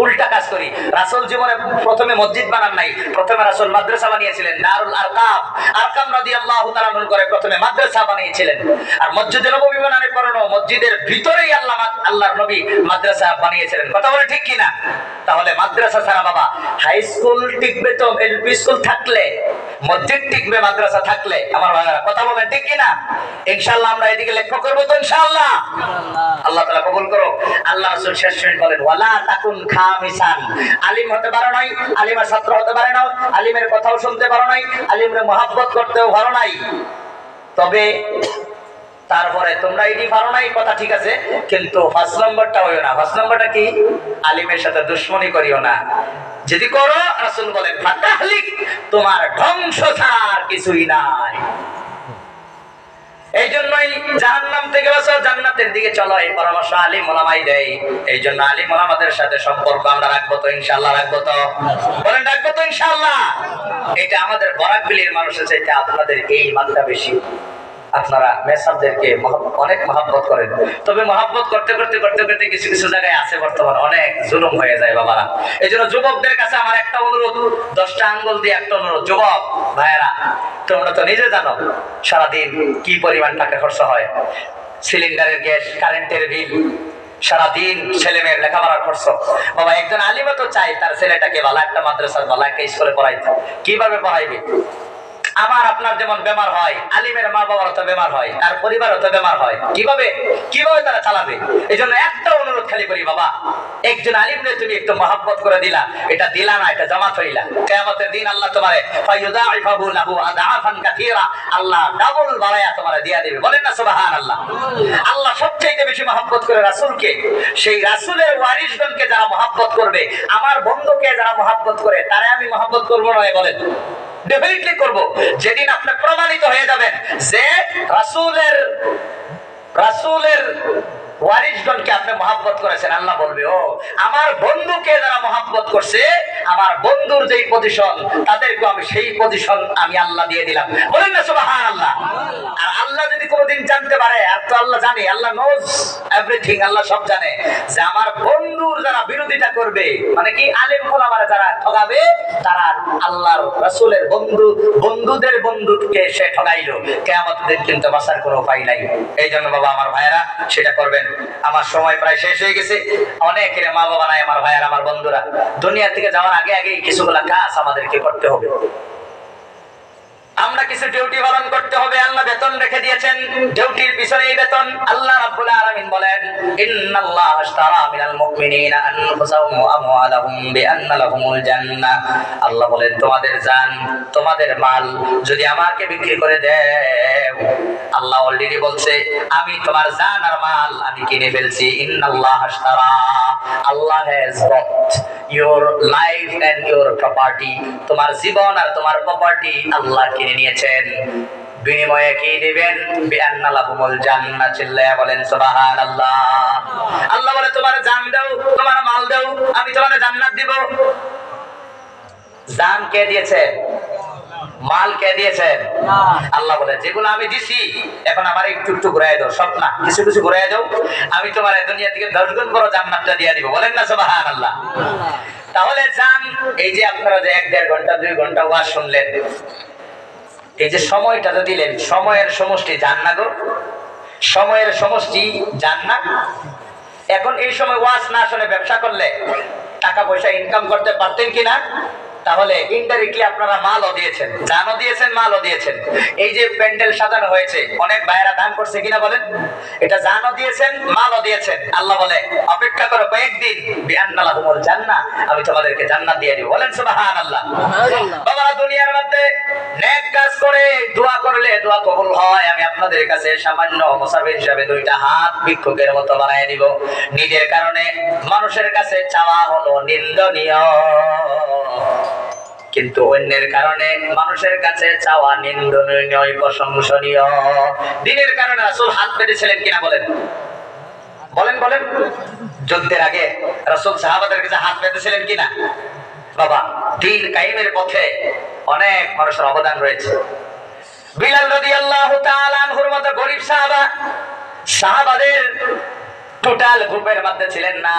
উল্টা কাজ করি। রাসূল জীবনে প্রথমে মসজিদ বানান নাই, প্রথমে রাসূল মাদ্রাসা বানিয়েছিলেন। দারুল আরকাম, আরকাম রাদিয়াল্লাহু তাআলা আনহু করে প্রথমে মাদ্রাসা বানিয়েছিলেন। আর মসজিদে নববী বানানোর পরে মসজিদের ভিতরেই আল্লাহর নবী মাদ্রাসা বানিয়েছিলেন। কথা বলে ঠিক কিনা? তাহলে মাদ্রাসা ছাড়া বাবা হাই স্কুল টিকবে তো এলপি স্কুল থাকলে, মসজিদ টিকবে মাদ্রাসা থাকলে। আমার ভাইরা কথা বলেন ঠিক কিনা? ইনশাআল্লাহ আমরা এদিকে লক্ষ্য করব তো ইনশাআল্লাহ। আল্লাহ তাআলা কবুল করুক। আল্লাহ রাসূল শেষ বলেন, ওয়ালা তাকুন খামিসান। আলিম হতে পারো নাই, আলিমের ছাত্র হতে পারে না, আলিমের কথাও শুনতে পারো নাই, আলিমের মহব্বত করতেও পারো নাই, তবে তারপরে তোমরা এটি পারো নাই, কথা ঠিক আছে, কিন্তু 5 নম্বরটা হইও না। 5 নম্বরটা কি? আলিমের সাথে দুশমনি করিও না। যদি করো, রাসূল বলেন ফাতাহলিক, তোমার ধ্বংস ছাড়া আর কিছুই নাই। এই জন্যই জাহান্নাম থেকে বাঁচো, জান্নাতের দিকে চলো, এই পরামর্শ আলিম ওলামাই দেয়। এই জন্য আলিম ওলামাদের সাথে সম্পর্ক আমরা রাখবো তো ইনশাআল্লাহ? রাখবো তো? বলেন রাখবো তো ইনশাআল্লাহ? এটা আমাদের বরাকবিলির মানুষের চাইতে আপনাদের এই মাত্রা বেশি। আপনারা মেসাবদেরকে অনেক মহব্বত করেন, তবে মহব্বত করতে করতে করতে করতে কিছু কিছু জায়গায় আছে বর্তমান অনেক জুলুম হয়ে যায় বাবারা। এই জন্য যুবকদের কাছে আমার একটা অনুরোধ, 10টা আঙ্গুল দিয়ে একটা অনুরোধ। যুবক ভাইয়েরা, তোমরা তো নিজে জানো সারাদিন কি পরিমাণ টাকা খরচ হয়। সিলিন্ডারের গ্যাস, কারেন্টের বিল, সারাদিন ছেলে মেয়ের লেখাপড়ার খরচ। বাবা একজন আলিমও তো চাই তার ছেলেটাকে ভালো একটা মাদ্রাসার ভালো একটা স্কুলে পড়াইতে। কিভাবে পড়াইবে? আমার আপনার যেমন বেমার হয়, আলিমের মা বাবার তো বেমার হয়, তার পরিবারও তো বেমার হয়। কিভাবে তারা চালাবে? এই জন্য একটা অনুরোধ খালি করি, বাবা একজন আলিমরে তুমি একটু মহব্বত করে দিলা, এটা দিলা না, এটা জামাত হইলা। কিয়ামতের দিন আল্লাহ তোমারে ফায়ুদাইফাহু লাহু আদাফান কাসীরা, আল্লাহ ডাবল বাড়ায়া তোমারে দিয়া দিবে। বলেন না সুবহানাল্লাহ? আল্লাহ সবচেয়ে বেশি মহব্বত করে রাসূলকে। সেই রাসূলের ওয়ারিসগণকে যারা মহব্বত করবে, আমার বন্ধুকে যারা মহব্বত করে, তারে আমি মহব্বত করব না? বলেন ডেফিনেটলি করব। যেদিন আপনি প্রমাণিত হয়ে যাবেন যে রাসূলের ওয়ারিসগণকে আপনি মহব্বত করেছেন, আল্লাহ বলবে ও আমার বন্ধুকে যারা মহব্বত করছে, আমার বন্ধুর যেই পজিশন, তাদেরকে আমি সেই পজিশন আমি আল্লাহ দিয়ে দিলাম। বলেন না সুবহানাল্লাহ? আর আল্লাহ যদি কোনোদিন জানতে পারে, আর তো আল্লাহ জানে, আল্লাহ নোজ এভরিথিং, আল্লাহ সব জানে, যে আমার বন্ধুর যারা বিরোধিতা করবে, মানে কি আলেম ওলামারা যারা ঠকাবে, তারা আল্লাহর রাসূলের বন্ধুদের বন্ধুকে সে ঠকাইলো, কিয়ামতের দিন কিন্তু বাঁচার কোনো উপায় নাই। এই জন্য বাবা আমার ভাইয়েরা সেটা করবেন। আমার সময় প্রায় শেষ হয়ে গেছে। অনেকের মা বাবা নাই আমার ভাইয়েরা, আমার বন্ধুরা। দুনিয়া থেকে যাওয়ার আগে আগে কিছুগুলা কাজ আমাদেরকে করতে হবে। আমরা কিছু ডিউটি পালন করতে হবে, আল্লাহ বেতন রেখে দিয়েছেন, ডিউটির পিছনে এই বেতন। আল্লাহ রাব্বুল আলামিন বলেন ইন্নাল্লাহা আশতারা মিনাল মুমিনিনা আনফুসাহুম ওয়া আমওয়ালাহুম বিআন্না লাহুমুল জান্নাহ। আল্লাহ বলেন তোমাদের জান, তোমাদের মাল যদি আমাকে বিক্রি করে দেও, আল্লাহ অলরেডি বলছে আমি তোমার জান আর মাল আমি কিনে ফেলছি। ইন্নাল্লাহা আশতারা, Allah has bought your life and your property, তোমার জীবন আর তোমার প্রপার্টি আল্লাহ কিনে নিয়েছেন। বিনিময়ে কি দিবেন? বিআন্না লাহুমুল জান্নাহ। চিল্লায়া বলেন সুবহানাল্লাহ। আল্লাহ বলে তোমার জান দাও, তোমার মাল দাও, আমি তোমাকে জান্নাত দিব। জান কে দিয়েছেন? মাল কে দিয়েছেন? আল্লাহ বলে যেগুলো আমি দিছি এখন আমার একটু একটু ঘুরাই দাও, সব না কিছু কিছু ঘুরাই দাও, আমি তোমার দুনিয়া থেকে 10 গুণ বড় জান্নাতটা দিয়ে দিব। বলেন না সুবহানাল্লাহ। তাহলে জান, এই যে আপনারা যে 1-1.5 ঘন্টা 2 ঘন্টা ওয়াজ শুনলেন, এই যে সময়টা তো দিলেন, সময়ের সমষ্টি জান না গো, সময়ের সমষ্টি জান না। এখন এই সময় ওয়াজ না শুনে ব্যবসা করলে টাকা পয়সা ইনকাম করতে পারতেন কিনা? তাহলে ইনডাইরেক্টলি আপনারা মালও দিয়েছেন, জানও দিয়েছেন, মালও দিয়েছেন। এই যে প্যান্ডেল সাজানো হয়েছে, অনেক ভাইয়েরা দান করছে কিনা বলেন? এটা জানও দিয়েছেন, মালও দিয়েছেন। আল্লাহ বলে অপেক্ষা করো কয়েকদিন, বিআন্না লাহুমুল জান্নাহ, আমি তোমাদেরকে জান্নাত দিয়ে দিব। বলেন সুবহানাল্লাহ। বাবা, দুনিয়ার মধ্যে নেক কাজ করে দোয়া করলে দোয়া কবুল হয়। আমি আপনাদের কাছে সামান্য মুসাফির হিসাবে 2টা হাত ভিক্ষুকের মতো বানায় দিব। নিজের কারণে মানুষের কাছে চাওয়া হলো নিন্দনীয়, কিন্তু অন্যের কারণে মানুষের কাছে চাওয়া নিন্দনীয়, প্রশংসনীয়। দিনের কারণে রাসূল হাত পেতেছিলেন কিনা বলেন? বলেন বলেন। যুদ্ধের আগে রাসূল সাহাবাদের কাছে হাত পেতেছিলেন কিনা? বাবা, দিন কায়েমের পথে অনেক মানুষের অবদান রয়েছে। বিলাল রাদিয়াল্লাহু তাআলা আনহুর মতো গরীব সাহাবাদের টোটাল গ্রুপের মধ্যে ছিলেন না।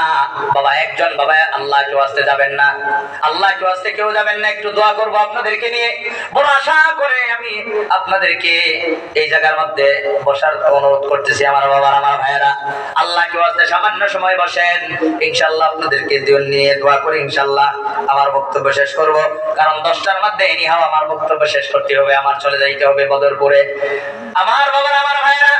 বাবা একজন বাবা আল্লাহকে ওয়াস্তে যাবেন না, আল্লাহকে ওয়াস্তে কেউ যাবেন না। একটু দোয়া করব আপনাদেরকে নিয়ে, বড় আশা করে আমি আপনাদেরকে এই জায়গার মধ্যে বসার অনুরোধ করতেছি। আমার বাবা, আমার ভাইয়েরা, আল্লাহকে ওয়াস্তে সামান্য সময় বসেন, ইনশাআল্লাহ আপনাদেরকে নিয়ে দোয়া করে ইনশাআল্লাহ আমার বক্তব্য শেষ করব। কারণ 10টার মধ্যে এনিহাও আমার বক্তব্য শেষ করতে হবে, আমার চলে যাইতে হবে বদরপুরে। আমার বাবা, আমার ভাইয়েরা,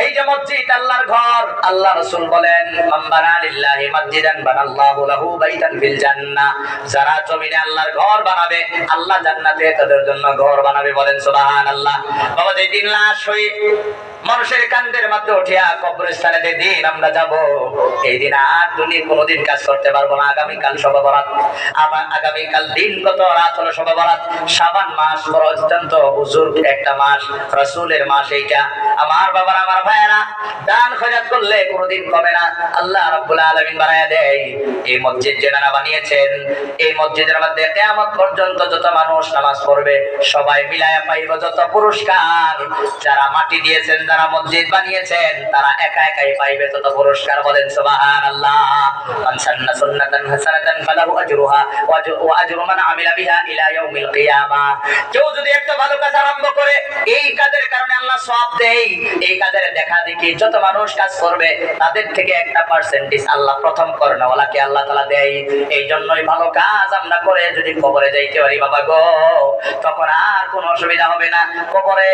এই যে মসজিদ আল্লাহর ঘর, আল্লাহ রাসূল বলেন মান বানা লিল্লাহি মাসজিদান বানাল্লাহু লাহু বাইতান ফিল জান্নাহ। যারা জমিনে আল্লাহর ঘর বানাবে, আল্লাহ জান্নাতে তাদের জন্য ঘর বানাবে। বলেন সুবহানাল্লাহ। বাবা, যেই দিন লাশ হয়ে মানুষের কান্দের মধ্যে উঠিয়া কবরস্থানে যেদিন আমরা যাব, এই দিন আর দুনিয়া কোনোদিন কাজ করতে পারবো না। আগামীকাল শবে বরাত, আবার আগামীকাল দিন কত রাত হলো শবে বরাত। শাবান মাস বড় অত্যন্ত বুজুর্গ একটা মাস, রাসূলের মাস এইটা। আমার বাবার, আমার ভাইয়েরা, দান খয়রাত করলে কোনোদিন কমে না। আল্লাহ রাব্বুল আলামিন বানায়া দেয়। এই মসজিদ যেনারা বানিয়েছেন, এই মসজিদের মধ্যে কিয়ামত পর্যন্ত যত মানুষ নামাজ পড়বে সবাই মিলায়া পাইবে যত পুরস্কার। যারা মাটি দিয়েছেন, যারা মসজিদ বানিয়েছেন, তারা একা একাই পাইবে তত পুরস্কার। বলেন সুবহানাল্লাহ। মান সান্না সুন্নাতান হাসানাতান ফালাহু আজরুহা ওয়া আজরু মান আমিলা বিহা ইলা ইয়াউমিল কিয়ামাহ। কেউ যদি একটা ভালো কাজ আরম্ভ করে, এই কাজের কারণে আল্লাহ সওয়াব দেয়। এই কাজের দেখা দেখি যত মানুষ কাজ করবে, তাদের থেকে একটা পার্সেন্টেজ আল্লাহ প্রথম করনেওয়ালাকে আল্লাহ তাআলা দেয়। এই জন্যই ভালো কাজ আমরা করে যদি কবরে যাইতে পারি বাবা গো, তখন আর কোনো অসুবিধা হবে না। কবরে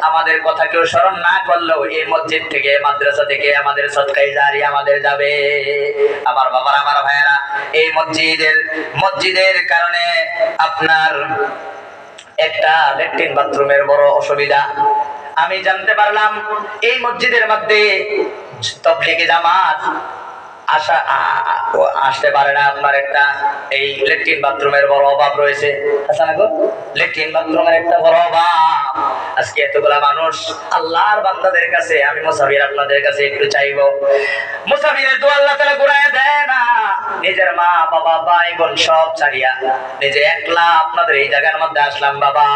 আমাদের কথা কেউ স্মরণ না করলেও এই মসজিদ থেকে, মাদ্রাসা থেকে আমাদের সদকায়ে জারিয়া আমাদের যাবে। আমার বাবা, আমার ভাইয়েরা, এই মসজিদের কারণে আপনার একটা ল্যাট্রিন বাথরুমের বড় অসুবিধা আমি জানতে পারলাম। এই মসজিদের মধ্যে তাবলীগী জামাত আসতে পারে না। আপনার একটা এই ল্যাট্রিন বাথরুমের বড় অভাব রয়েছে। ল্যাট্রিন বাথরুমের একটা বড় অভাব। আজকে এতগুলা মানুষ আল্লাহর বান্দাদের কাছে, আমি মুসাফির আপনাদের কাছে একটু চাইবো, মুসাফিরের দোয়া আল্লাহ তাআলা ঘুরায় দেয় না। নিজের মা বাবা ভাই বোন সব ছাড়িয়া নিজে একলা আপনাদের এই জায়গার মধ্যে আসলাম। বাবা,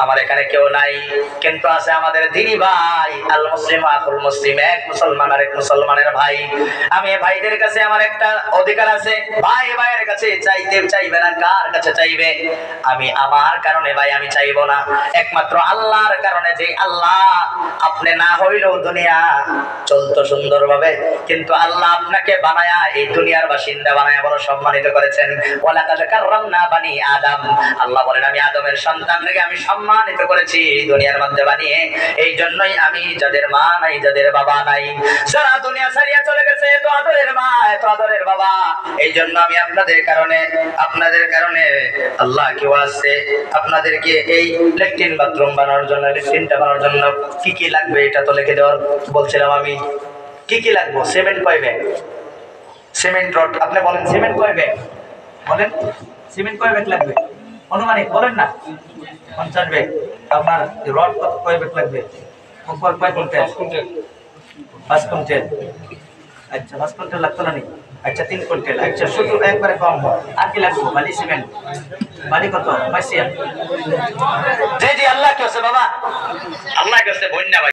আমার এখানে কেউ নাই, কিন্তু আছে আমাদের দিনী ভাই। আল মুসলিম আখুল মুসলিম, এক মুসলমান আর এক মুসলমানের ভাই। আমি ভাইদের কাছে আমার একটা অধিকার আছে। ভাই ভাইয়ের কাছে চাইবে না, কার কাছে চাইবে? আমি আমার কারণে ভাই আমি চাইবো না, একমাত্র আল্লাহর কারণে। যে আল্লাহ আপনি না হইলেও দুনিয়া চলতো সুন্দরভাবে, কিন্তু আল্লাহ আপনাকে বানায়া এই দুনিয়ার বাসিন্দা বানায়া বড় সম্মানিত করেছেন। ওয়ালাকাদ কাররামনা বানি আদম। আল্লাহ বলেন আমি আদমের সন্তানকে আমি সম্মান সম্মানিত করেছি দুনিয়ার মধ্যে বানিয়ে। এই জন্যই আমি যাদের মা নাই, যাদের বাবা নাই, যারা দুনিয়া ছাড়িয়া চলে গেছে, এত আদরের মা, এত আদরের বাবা, এই জন্য আমি আপনাদের কারণে আল্লাহ কেউ আসছে আপনাদেরকে এই ল্যাট্রিন বাথরুম বানানোর জন্য, ল্যাট্রিনটা বানানোর জন্য কি কি লাগবে এটা তো লিখে দেওয়ার বলছিলাম আমি। কি কি লাগবে? সিমেন্ট কয় ব্যাগ? সিমেন্ট রড আপনি বলেন, সিমেন্ট কয় ব্যাগ বলেন? সিমেন্ট কয় ব্যাগ লাগবে অনুমানিক বলেন না? 50 ব্যাগ। আপনার রড কয় ব্যাগ লাগবে? কয় কুইন্টাল? 5 কুইন্টাল। আচ্ছা 5 কুইন্টাল লাগতো না? আচ্ছা 3 কুইন্টাল। আচ্ছা শুধু একবারে কম। আর কি লাগবে? বালি সিমেন্ট। বালি কত? 5 জি জি, আল্লাহ কি আছে বাবা, আল্লাহ কি আছে বন্যা।